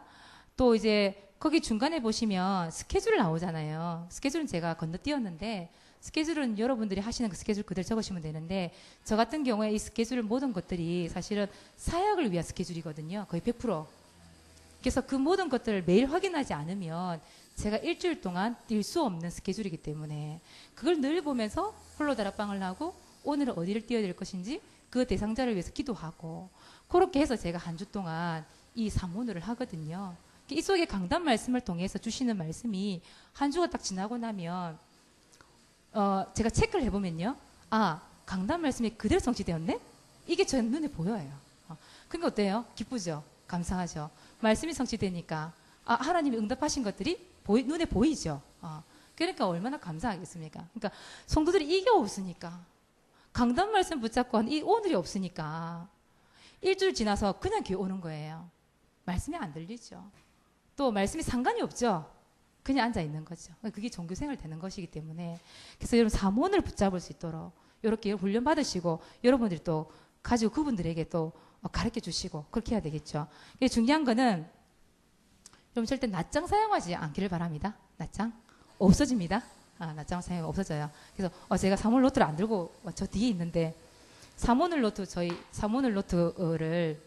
또 이제 거기 중간에 보시면 스케줄 나오잖아요. 스케줄은 제가 건너뛰었는데 스케줄은 여러분들이 하시는 그 스케줄 그대로 적으시면 되는데 저 같은 경우에 이 스케줄 모든 것들이 사실은 사역을 위한 스케줄이거든요. 거의 100%. 그래서 그 모든 것들을 매일 확인하지 않으면 제가 일주일 동안 뛸 수 없는 스케줄이기 때문에 그걸 늘 보면서 홀로 다락방을 하고 오늘은 어디를 뛰어야 될 것인지 그 대상자를 위해서 기도하고 그렇게 해서 제가 한 주 동안 이 사모늘을 하거든요. 이 속에 강단 말씀을 통해서 주시는 말씀이 한 주가 딱 지나고 나면 제가 체크를 해보면요. 강단 말씀이 그대로 성취되었네? 이게 제 눈에 보여요. 그러니까 어때요? 기쁘죠? 감사하죠? 말씀이 성취되니까 하나님이 응답하신 것들이 눈에 보이죠. 그러니까 얼마나 감사하겠습니까? 그러니까 성도들이 이게 없으니까 강단 말씀 붙잡고 한 이 오늘이 없으니까 일주일 지나서 그냥 교회 오는 거예요. 말씀이 안 들리죠. 또 말씀이 상관이 없죠. 그냥 앉아 있는 거죠. 그게 종교생활 되는 것이기 때문에 그래서 여러분 사모를 붙잡을 수 있도록 이렇게 훈련 받으시고 여러분들이 또 가지고 그분들에게 또 가르쳐 주시고 그렇게 해야 되겠죠. 중요한 거는 여러분 절대 낱장 사용하지 않기를 바랍니다. 낱장 없어집니다. 낱장 사용 없어져요. 그래서 제가 사모늘 노트를 안 들고 저 뒤에 있는데 사모늘 노트 저희 사모늘 노트를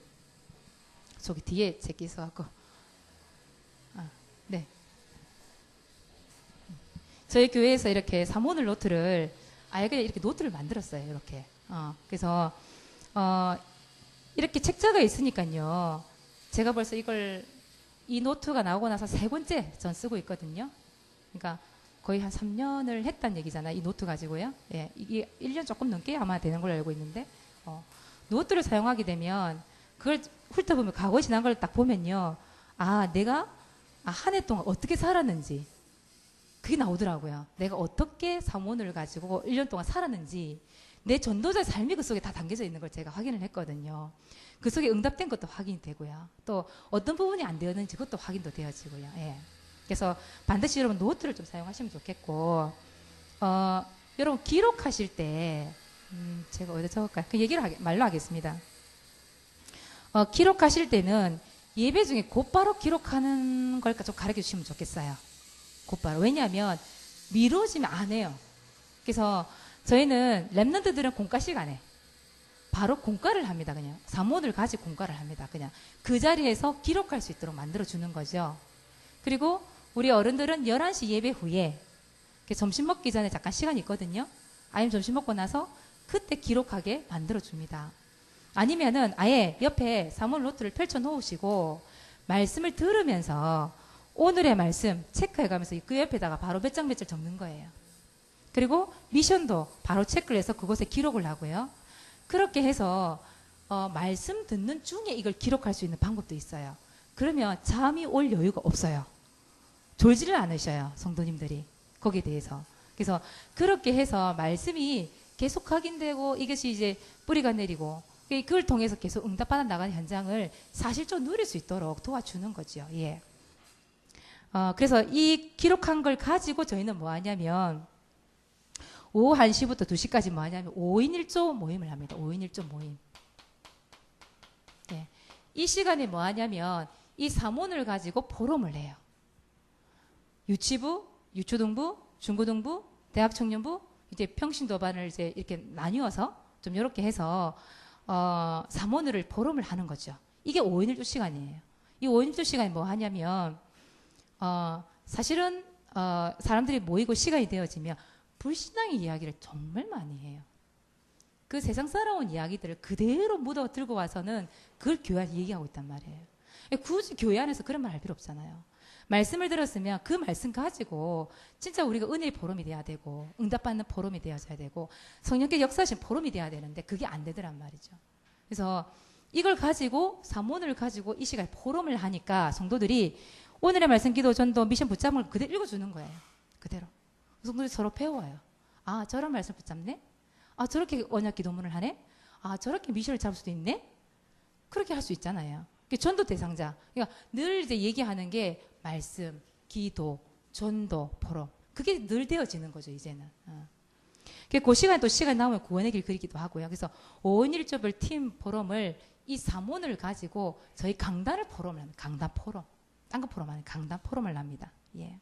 저기 뒤에 제게 있어갖고 네 저희 교회에서 이렇게 사모늘 노트를 아예 그냥 이렇게 노트를 만들었어요. 이렇게 그래서 이렇게 책자가 있으니까요. 제가 벌써 이 노트가 나오고 나서 3번째 전 쓰고 있거든요. 그러니까 거의 한 3년을 했다는 얘기잖아요. 이 노트 가지고요. 예, 이게 1년 조금 넘게 아마 되는 걸로 알고 있는데, 노트를 사용하게 되면 그걸 훑어보면 과거에 지난 걸 딱 보면요. 아, 내가 한 해 동안 어떻게 살았는지 그게 나오더라고요. 내가 어떻게 사모를 가지고 1년 동안 살았는지 내 전도자의 삶이 그 속에 다 담겨져 있는 걸 제가 확인을 했거든요. 그 속에 응답된 것도 확인이 되고요. 또 어떤 부분이 안 되었는지 그것도 확인도 되어지고요. 예. 그래서 반드시 여러분 노트를 좀 사용하시면 좋겠고, 여러분 기록하실 때, 제가 어디다 적을까요? 그 얘기를 말로 하겠습니다. 기록하실 때는 예배 중에 곧바로 기록하는 걸 좀 가르쳐 주시면 좋겠어요. 곧바로. 왜냐하면 미뤄지면 안 해요. 그래서 저희는 랩런트들은 공과 시간에 바로 공과를 합니다. 그냥 사모를 가지고 공과를 합니다. 그냥 그 자리에서 기록할 수 있도록 만들어 주는 거죠. 그리고 우리 어른들은 11시 예배 후에 점심 먹기 전에 잠깐 시간이 있거든요. 아니면 점심 먹고 나서 그때 기록하게 만들어 줍니다. 아니면은 아예 옆에 사모 노트를 펼쳐 놓으시고 말씀을 들으면서 오늘의 말씀 체크해 가면서 그 옆에다가 바로 몇 장 몇 절 적는 거예요. 그리고 미션도 바로 체크를 해서 그곳에 기록을 하고요. 그렇게 해서 말씀 듣는 중에 이걸 기록할 수 있는 방법도 있어요. 그러면 잠이 올 여유가 없어요. 졸지를 않으셔요. 성도님들이 거기에 대해서. 그래서 그렇게 해서 말씀이 계속 확인되고 이것이 이제 뿌리가 내리고 그걸 통해서 계속 응답받아 나가는 현장을 사실적으로 누릴 수 있도록 도와주는 거죠. 예. 그래서 이 기록한 걸 가지고 저희는 뭐 하냐면 오후 1시부터 2시까지 뭐 하냐면 5인 1조 모임을 합니다. 5인 1조 모임. 예. 이 시간에 뭐 하냐면 이 사몬을 가지고 포럼을 해요. 유치부, 유초등부, 중고등부, 대학청년부, 이제 평신도반을 이제 이렇게 나뉘어서 좀 이렇게 해서 사모늘을 포럼을 하는 거죠. 이게 5인 1조 시간이에요. 이 5인 1조 시간이 뭐 하냐면 사실은 사람들이 모이고 시간이 되어지면 불신앙의 이야기를 정말 많이 해요. 그 세상 살아온 이야기들을 그대로 묻어 들고 와서는 그걸 교회 안에 얘기하고 있단 말이에요. 굳이 교회 안에서 그런 말 할 필요 없잖아요. 말씀을 들었으면 그 말씀 가지고 진짜 우리가 은혜의 포럼이 돼야 되고 응답받는 포럼이 되어져야 되고 성령께 역사하신 포럼이 돼야 되는데 그게 안 되더란 말이죠. 그래서 이걸 가지고 사모를 가지고 이 시간에 포럼을 하니까 성도들이 오늘의 말씀 기도 전도 미션 붙잡은 걸 그대로 읽어주는 거예요. 그대로. 성도들이 서로 배워요. 아, 저런 말씀 붙잡네? 아, 저렇게 언약 기도문을 하네? 아, 저렇게 미션을 잡을 수도 있네? 그렇게 할 수 있잖아요. 전도 대상자. 그러니까 늘 이제 얘기하는 게 말씀, 기도, 전도, 포럼. 그게 늘 되어지는 거죠, 이제는. 그 시간에 또 시간 나오면 구원의 길 그리기도 하고요. 그래서 5인 1조별 팀 포럼을 이 사몬을 가지고 저희 강단을 포럼을 합니다. 강단 포럼. 딴 거 포럼 아니에요. 강단 포럼을 합니다. 예.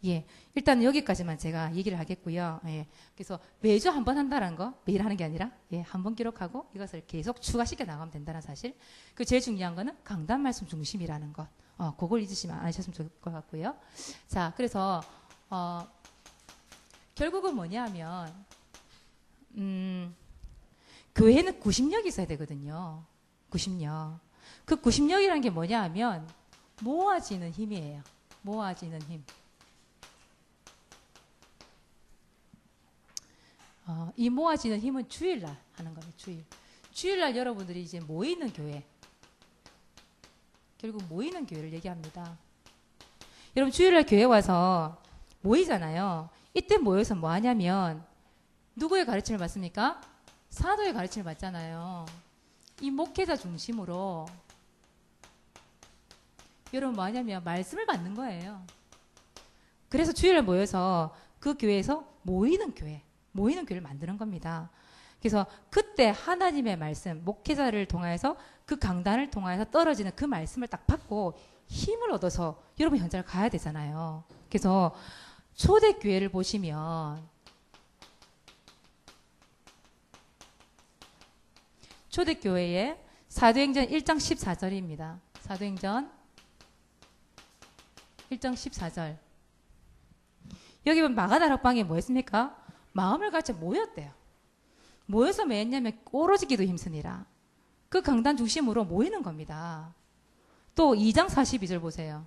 예. 일단 여기까지만 제가 얘기를 하겠고요. 예. 그래서 매주 한 번 한다는 거, 매일 하는 게 아니라, 예, 한 번 기록하고 이것을 계속 추가시켜 나가면 된다는 사실. 그 제일 중요한 거는 강단 말씀 중심이라는 것. 그걸 잊으시면 않으셨으면 좋을 것 같고요. 자, 그래서, 결국은 뭐냐면, 교회는 구심력이 있어야 되거든요. 구심력. 그 구심력이라는 게 뭐냐 하면, 모아지는 힘이에요. 모아지는 힘. 이 모아지는 힘은 주일날 하는 거예요. 주일날 여러분들이 이제 모이는 교회. 결국 모이는 교회를 얘기합니다. 여러분 주일날 교회 와서 모이잖아요. 이때 모여서 뭐 하냐면 누구의 가르침을 받습니까? 사도의 가르침을 받잖아요. 이 목회자 중심으로 여러분 뭐 하냐면 말씀을 받는 거예요. 그래서 주일날 모여서 그 교회에서 모이는 교회를 만드는 겁니다. 그래서 그때 하나님의 말씀, 목회자를 통해서 그 강단을 통해서 떨어지는 그 말씀을 딱 받고 힘을 얻어서 여러분 현장을 가야 되잖아요. 그래서 초대교회를 보시면 초대교회의 사도행전 1장 14절입니다. 사도행전 1장 14절. 여기 보면 마가다락방에 뭐 했습니까? 마음을 같이 모였대요. 모여서 뭐 했냐면 오로지 기도 힘쓰니라. 그 강단 중심으로 모이는 겁니다. 또 2장 42절 보세요.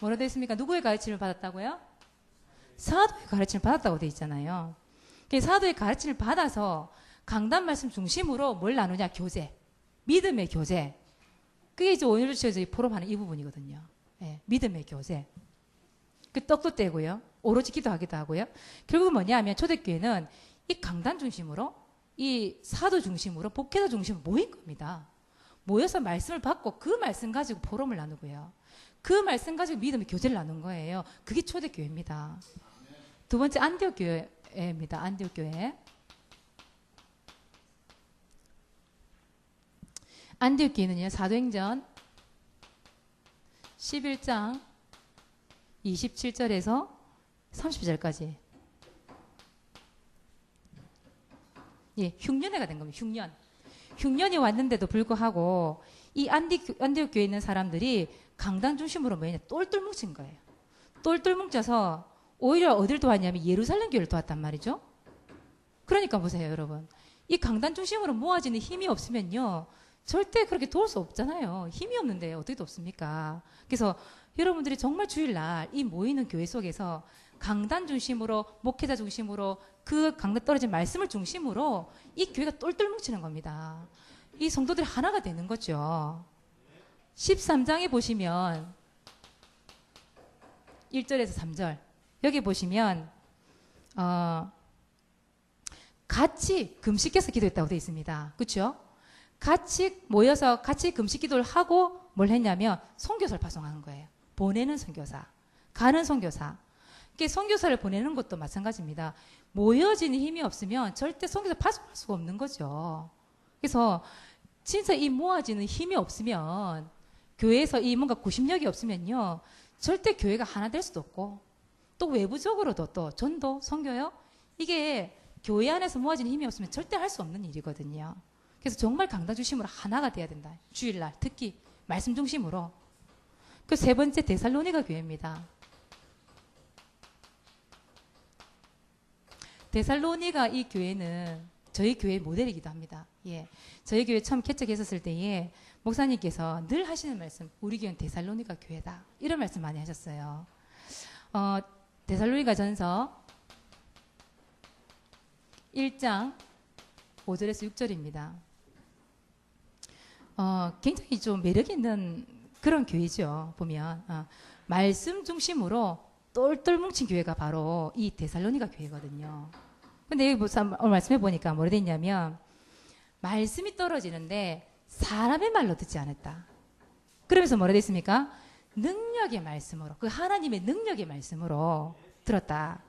뭐라 되어 있습니까? 누구의 가르침을 받았다고요? 사도의 가르침을 받았다고 되어 있잖아요. 사도의 가르침을 받아서 강단 말씀 중심으로 뭘 나누냐? 교제. 믿음의 교제. 그게 이제 오늘 저희 포럼하는 이 부분이거든요. 예, 믿음의 교제. 그 떡도 떼고요. 오로지 기도하기도 하고요. 결국은 뭐냐면 초대교회는 이 강단 중심으로 이 사도 중심으로 목회자 중심으로 모인 겁니다. 모여서 말씀을 받고 그 말씀 가지고 포럼을 나누고요. 그 말씀 가지고 믿음의 교제를 나눈 거예요. 그게 초대교회입니다. 두 번째 안디옥 교회입니다. 안디옥 교회. 안디옥 교회는요. 사도행전 11장 27절에서 30절까지 예, 흉년회가 된 겁니다. 흉년이 왔는데도 불구하고 이 안디옥 교회에 있는 사람들이 강단 중심으로 뭐냐 똘똘 뭉친 거예요. 똘똘 뭉쳐서 오히려 어딜 도왔냐면 예루살렘 교회를 도왔단 말이죠. 그러니까 보세요, 여러분. 이 강단 중심으로 모아지는 힘이 없으면요. 절대 그렇게 도울 수 없잖아요. 힘이 없는데 어떻게 돕습니까? 그래서 여러분들이 정말 주일날 이 모이는 교회 속에서 강단 중심으로 목회자 중심으로 그 강단 떨어진 말씀을 중심으로 이 교회가 똘똘 뭉치는 겁니다. 이 성도들이 하나가 되는 거죠. 13장에 보시면 1절에서 3절 여기 보시면 같이 금식해서 기도했다고 되어 있습니다. 그렇죠? 같이 모여서 같이 금식 기도를 하고 뭘 했냐면 선교사를 파송하는 거예요. 보내는 선교사, 가는 선교사. 선교사를 보내는 것도 마찬가지입니다. 모여지는 힘이 없으면 절대 선교사 파송할 수가 없는 거죠. 그래서 진짜 이 모아지는 힘이 없으면 교회에서 이 뭔가 구심력이 없으면요 절대 교회가 하나 될 수도 없고 또 외부적으로도 또 전도, 선교요 이게 교회 안에서 모아지는 힘이 없으면 절대 할 수 없는 일이거든요. 그래서 정말 강단 중심으로 하나가 돼야 된다. 주일날 특히 말씀 중심으로. 그 세 번째 데살로니가 교회입니다. 데살로니가 이 교회는 저희 교회의 모델이기도 합니다. 예, 저희 교회 처음 개척했었을 때에 목사님께서 늘 하시는 말씀, 우리 교회는 데살로니가 교회다. 이런 말씀 많이 하셨어요. 데살로니가 전서 1장 5절에서 6절입니다. 굉장히 좀 매력 있는 그런 교회죠. 보면 말씀 중심으로 똘똘 뭉친 교회가 바로 이 데살로니가 교회거든요. 근데 여기 오늘 말씀해 보니까 뭐라 됐냐면 말씀이 떨어지는데 사람의 말로 듣지 않았다. 그러면서 뭐라 됐습니까? 능력의 말씀으로, 그 하나님의 능력의 말씀으로 들었다.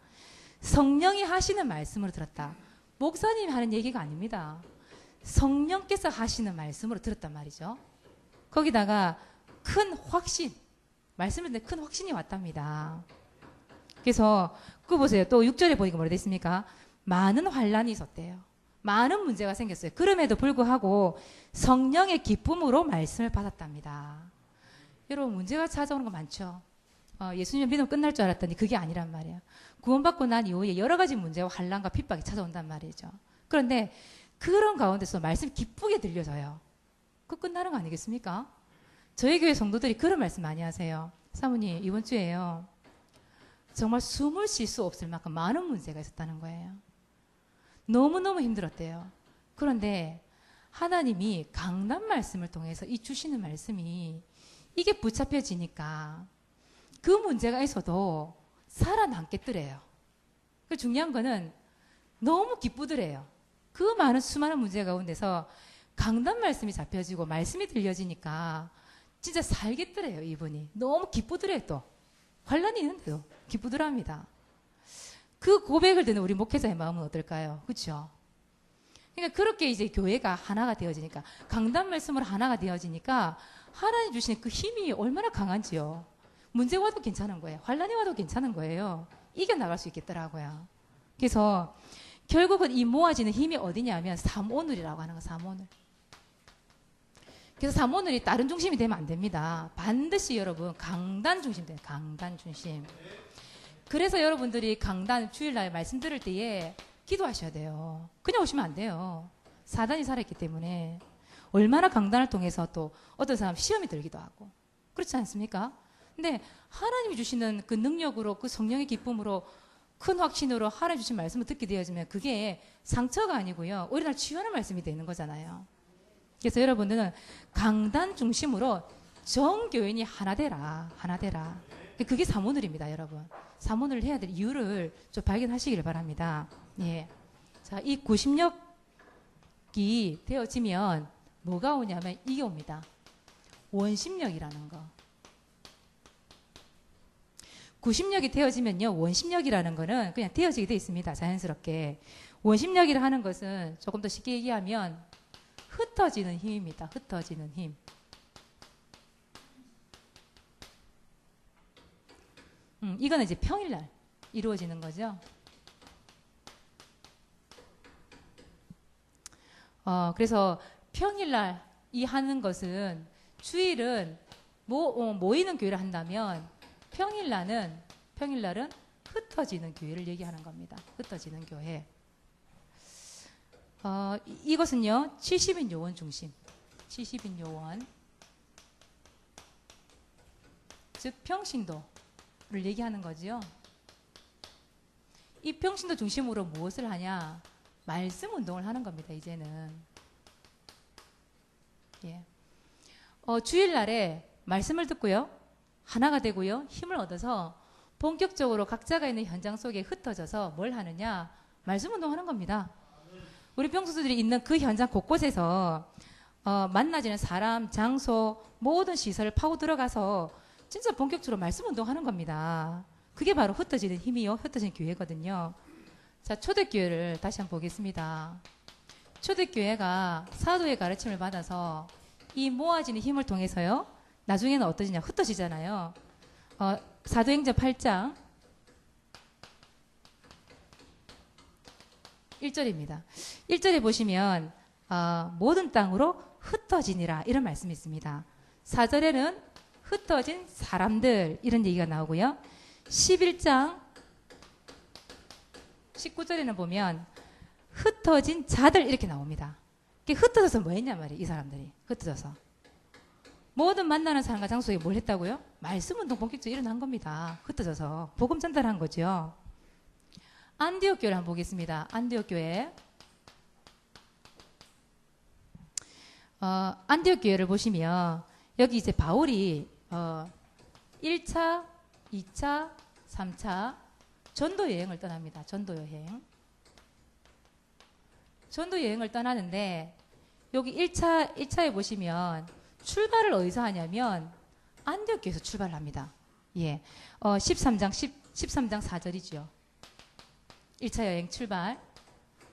성령이 하시는 말씀으로 들었다. 목사님이 하는 얘기가 아닙니다. 성령께서 하시는 말씀으로 들었단 말이죠. 거기다가 큰 확신, 말씀을 듣는데 큰 확신이 왔답니다. 그래서 그거 보세요. 또 6절에 보니까 뭐라 됐습니까? 많은 환란이 있었대요. 많은 문제가 생겼어요. 그럼에도 불구하고 성령의 기쁨으로 말씀을 받았답니다. 여러분 문제가 찾아오는 거 많죠. 예수님 믿으면 끝날 줄 알았더니 그게 아니란 말이에요. 구원받고 난 이후에 여러 가지 문제와 환란과 핍박이 찾아온단 말이죠. 그런데 그런 가운데서 말씀이 기쁘게 들려져요. 그 끝나는 거 아니겠습니까? 저희 교회 성도들이 그런 말씀 많이 하세요. 사모님 이번 주에요. 정말 숨을 쉴 수 없을 만큼 많은 문제가 있었다는 거예요. 너무너무 힘들었대요. 그런데 하나님이 강단 말씀을 통해서 이 주시는 말씀이 이게 붙잡혀지니까 그 문제가 있어도 살아남겠더래요. 그 중요한 거는 너무 기쁘더래요. 그 많은 수많은 문제 가운데서 강단 말씀이 잡혀지고 말씀이 들려지니까 진짜 살겠더래요. 이분이 너무 기쁘더래요. 또 환란이 있는데도 기쁘더랍니다. 그 고백을 듣는 우리 목회자의 마음은 어떨까요? 그렇죠? 그러니까 그렇게 이제 교회가 하나가 되어지니까 강단 말씀으로 하나가 되어지니까 하나님 주시는 그 힘이 얼마나 강한지요. 문제 와도 괜찮은 거예요. 환란이 와도 괜찮은 거예요. 이겨나갈 수 있겠더라고요. 그래서 결국은 이 모아지는 힘이 어디냐면 삼오늘이라고 하는 거. 삼오늘. 그래서 삼오늘이 다른 중심이 되면 안 됩니다. 반드시 여러분 강단 중심 돼요. 강단 중심. 그래서 여러분들이 강단 주일날 말씀 들을 때에 기도하셔야 돼요. 그냥 오시면 안 돼요. 사단이 살아있기 때문에. 얼마나 강단을 통해서 또 어떤 사람 시험이 들기도 하고 그렇지 않습니까? 근데 하나님이 주시는 그 능력으로 그 성령의 기쁨으로 큰 확신으로 하나님 주신 말씀을 듣게 되어지면 그게 상처가 아니고요. 오히려 날 치유하는 말씀이 되는 거잖아요. 그래서 여러분들은 강단 중심으로 전 교인이 하나 되라. 하나 되라. 그게 사모늘입니다, 여러분. 사모늘을 해야 될 이유를 좀 발견하시길 바랍니다. 예. 자, 이 구심력이 되어지면 뭐가 오냐면 이게 옵니다. 원심력이라는 거. 구심력이 되어지면요, 원심력이라는 거는 그냥 되어지게 돼 있습니다. 자연스럽게. 원심력이라 하는 것은 조금 더 쉽게 얘기하면 흩어지는 힘입니다. 흩어지는 힘. 이거는 이제 평일날 이루어지는 거죠. 그래서 평일날 이 하는 것은 주일은 모이는 교회를 한다면 평일날은 흩어지는 교회를 얘기하는 겁니다. 흩어지는 교회. 이것은요 70인 요원 중심, 70인 요원, 즉 평신도를 얘기하는 거지요. 이 평신도 중심으로 무엇을 하냐? 말씀 운동을 하는 겁니다. 이제는. 예. 주일날에 말씀을 듣고요, 하나가 되고요, 힘을 얻어서 본격적으로 각자가 있는 현장 속에 흩어져서 뭘 하느냐? 말씀 운동하는 겁니다. 우리 평소들이 있는 그 현장 곳곳에서 만나지는 사람, 장소, 모든 시설을 파고 들어가서 진짜 본격적으로 말씀 운동하는 겁니다. 그게 바로 흩어지는 힘이요, 흩어지는 교회거든요. 자, 초대교회를 다시 한번 보겠습니다. 초대교회가 사도의 가르침을 받아서 이 모아지는 힘을 통해서요, 나중에는 어떠지냐? 흩어지잖아요. 사도행전 8장 1절입니다. 1절에 보시면 모든 땅으로 흩어지니라 이런 말씀이 있습니다. 4절에는 흩어진 사람들 이런 얘기가 나오고요. 11장 19절에는 보면 흩어진 자들 이렇게 나옵니다. 흩어져서 뭐 했냐 말이에요. 이 사람들이 흩어져서 모든 만나는 사람과 장소에 뭘 했다고요? 말씀 운동 본격적으로 일어난 겁니다. 흩어져서 복음 전달한 거죠. 안디옥 교회를 한번 보겠습니다. 안디옥 교회. 안디옥 교회를 보시면 여기 이제 바울이 1차, 2차, 3차 전도 여행을 떠납니다. 전도 여행. 전도 여행을 떠나는데 여기 1차에 보시면 출발을 어디서 하냐면 안디옥 교회에서 출발을 합니다. 예. 13장 4절이죠. 1차 여행 출발.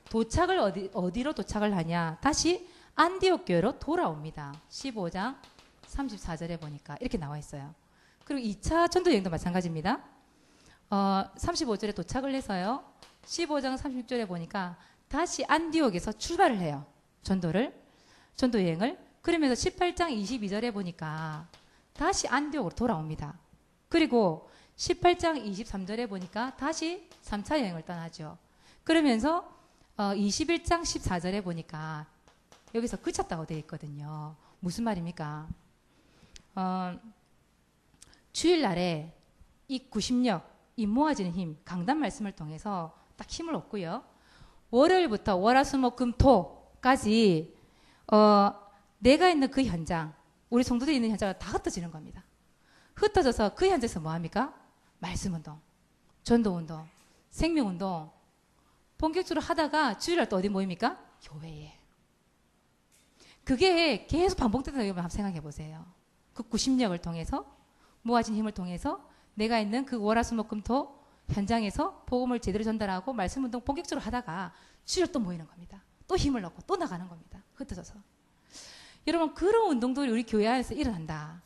도착을 어디로 도착을 하냐? 다시 안디옥 교회로 돌아옵니다. 15장 34절에 보니까 이렇게 나와 있어요. 그리고 2차 전도 여행도 마찬가지입니다. 35절에 도착을 해서요. 15장 36절에 보니까 다시 안디옥에서 출발을 해요. 전도 여행을. 그러면서 18장 22절에 보니까 다시 안디옥으로 돌아옵니다. 그리고 18장 23절에 보니까 다시 3차 여행을 떠나죠. 그러면서 21장 14절에 보니까 여기서 그쳤다고 되어 있거든요. 무슨 말입니까? 주일날에 이 구심력, 이 모아지는 힘, 강단 말씀을 통해서 딱 힘을 얻고요. 월요일부터 월화수목금토까지 내가 있는 그 현장, 우리 성도들이 있는 현장을 다 흩어지는 겁니다. 흩어져서 그 현장에서 뭐합니까? 말씀운동, 전도운동, 생명운동 본격적으로 하다가 주일날 또 어디 모입니까? 교회에. 그게 계속 반복된다고 한번 생각해 보세요. 그 구심력을 통해서, 모아진 힘을 통해서 내가 있는 그 월화수목금토 현장에서 복음을 제대로 전달하고 말씀운동 본격적으로 하다가 주일날 또 모이는 겁니다. 또 힘을 얻고 또 나가는 겁니다. 흩어져서. 여러분, 그런 운동들이 우리 교회 안에서 일어난다.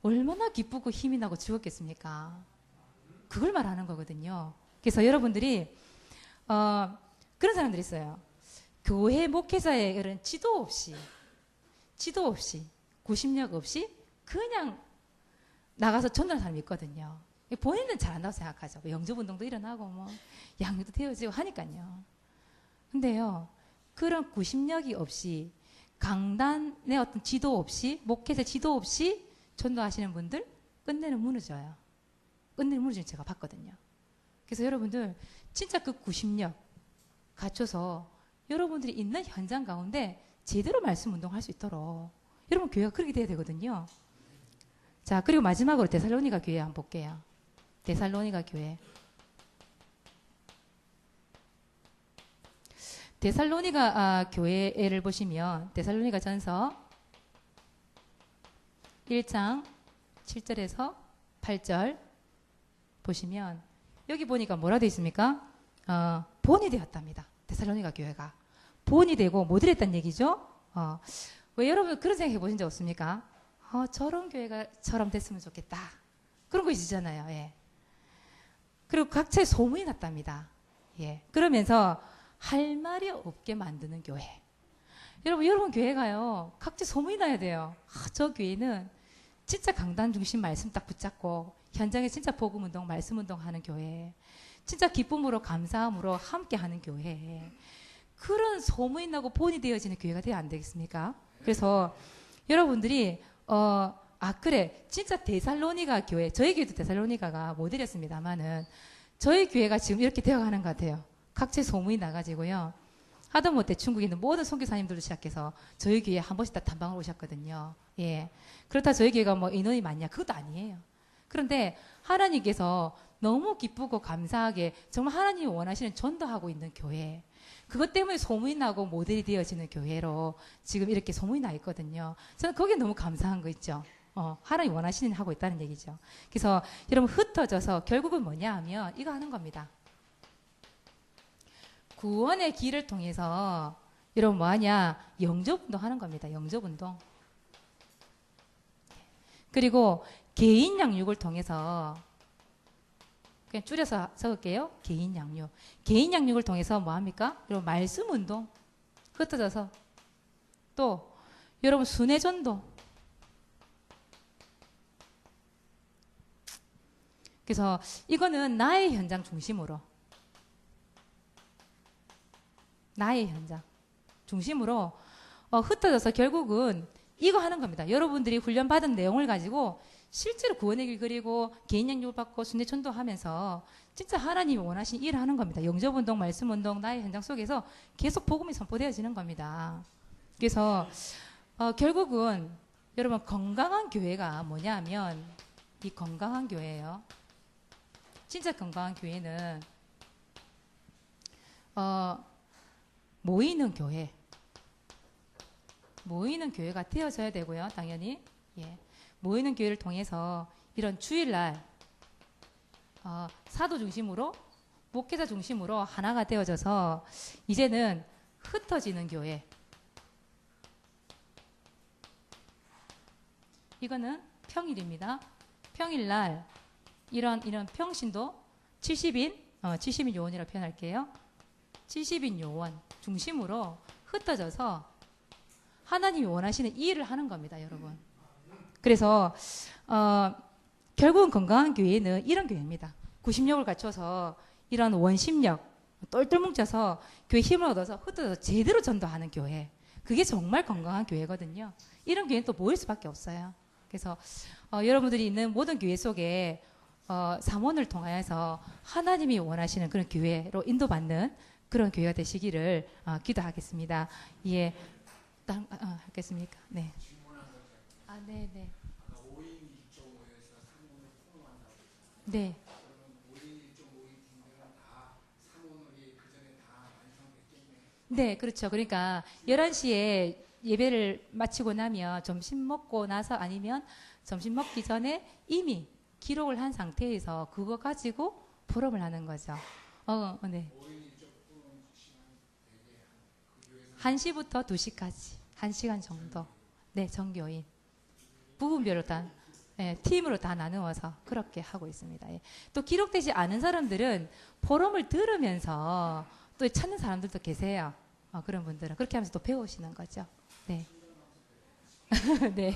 얼마나 기쁘고 힘이 나고 즐겁겠습니까? 그걸 말하는 거거든요. 그래서 여러분들이 그런 사람들이 있어요. 교회 목회자의 이런 지도 없이 구심력 없이 그냥 나가서 전도하는 사람이 있거든요. 본인은 잘한다고 생각하죠. 영접운동도 일어나고 뭐 양육도 되어지고 하니까요. 근데요, 그런 구심력이 없이 강단의 어떤 지도 없이, 목회자 지도 없이 전도하시는 분들 끝내는 무너져요. 끝내는 무너지는 제가 봤거든요. 그래서 여러분들 진짜 그 구심력 갖춰서 여러분들이 있는 현장 가운데 제대로 말씀 운동할 수 있도록 여러분 교회가 그렇게 돼야 되거든요. 자, 그리고 마지막으로 데살로니가 교회 한번 볼게요. 데살로니가 교회. 데살로니가 교회를 보시면 데살로니가 전서 1장 7절에서 8절 보시면 여기 보니까 뭐라 되어 있습니까? 본이 되었답니다. 데살로니가 교회가. 본이 되고 뭐 되었다는 얘기죠? 왜 여러분 그런 생각해 보신 적 없습니까? 저런 교회가처럼 됐으면 좋겠다. 그런 거 있으잖아요. 예. 그리고 각처에 소문이 났답니다. 예. 그러면서 할 말이 없게 만드는 교회. 여러분 교회가요. 각자 소문이 나야 돼요. 저 교회는 진짜 강단 중심 말씀 딱 붙잡고 현장에 진짜 복음 운동, 말씀 운동 하는 교회. 진짜 기쁨으로 감사함으로 함께 하는 교회. 그런 소문이 나고 본이 되어지는 교회가 돼야 안 되겠습니까? 그래서 여러분들이 그래 진짜 데살로니가 교회, 저희 교회도 데살로니가가 모델이었습니다만은 저희 교회가 지금 이렇게 되어가는 것 같아요. 각체 소문이 나가지고요. 하다못해 중국에 있는 모든 선교사님들도 시작해서 저희 교회에 한 번씩 다 탐방을 오셨거든요. 예. 그렇다 저희 교회가 뭐 인원이 많냐? 그것도 아니에요. 그런데 하나님께서 너무 기쁘고 감사하게 정말 하나님이 원하시는 전도하고 있는 교회. 그것 때문에 소문이 나고 모델이 되어지는 교회로 지금 이렇게 소문이 나 있거든요. 저는 거기에 너무 감사한 거 있죠. 하나님 원하시는 하고 있다는 얘기죠. 그래서 여러분 흩어져서 결국은 뭐냐 하면 이거 하는 겁니다. 구원의 길을 통해서 여러분 뭐하냐? 영접운동 하는 겁니다. 영접운동. 그리고 개인 양육을 통해서 그냥 줄여서 적을게요. 개인 양육. 개인 양육을 통해서 뭐합니까? 여러분 말씀 운동. 흩어져서 또 여러분 순회 전도. 그래서 이거는 나의 현장 중심으로 나의 현장 중심으로 흩어져서 결국은 이거 하는 겁니다. 여러분들이 훈련받은 내용을 가지고 실제로 구원의 길 그리고 개인 양육을 받고 순회 전도하면서 진짜 하나님이 원하신 일을 하는 겁니다. 영접운동, 말씀운동, 나의 현장 속에서 계속 복음이 선포되어지는 겁니다. 그래서 결국은 여러분 건강한 교회가 뭐냐 하면 이 건강한 교회예요. 진짜 건강한 교회는 모이는 교회. 모이는 교회가 되어져야 되고요. 당연히. 예. 모이는 교회를 통해서 이런 주일날 사도 중심으로 목회자 중심으로 하나가 되어져서 이제는 흩어지는 교회. 이거는 평일입니다. 평일날 이런 평신도 70인 요원이라고 표현할게요. 70인 요원 중심으로 흩어져서 하나님이 원하시는 이 일을 하는 겁니다, 여러분. 그래서 결국은 건강한 교회는 이런 교회입니다. 구심력을 갖춰서 이런 원심력 똘똘 뭉쳐서 교회 힘을 얻어서 흩어져서 제대로 전도하는 교회. 그게 정말 건강한 교회거든요. 이런 교회는 또 모일 수밖에 없어요. 그래서 여러분들이 있는 모든 교회 속에 사모를 통하여서 하나님이 원하시는 그런 교회로 인도받는 그런 교회가 되시기를 기도하겠습니다. 예, 하겠습니까? 네. 네, 네. 네. 네, 그렇죠. 그러니까 11시에 예배를 마치고 나면 점심 먹고 나서 아니면 점심 먹기 전에 이미 기록을 한 상태에서 그거 가지고 풀업을 하는 거죠. 네. 1시부터 2시까지 1시간 정도. 네, 정교인. 부분별로 다 팀으로 다 나누어서 그렇게 하고 있습니다. 예. 또 기록되지 않은 사람들은 포럼을 들으면서 또 찾는 사람들도 계세요. 그런 분들은 그렇게 하면서 또 배우시는 거죠. 네. 네.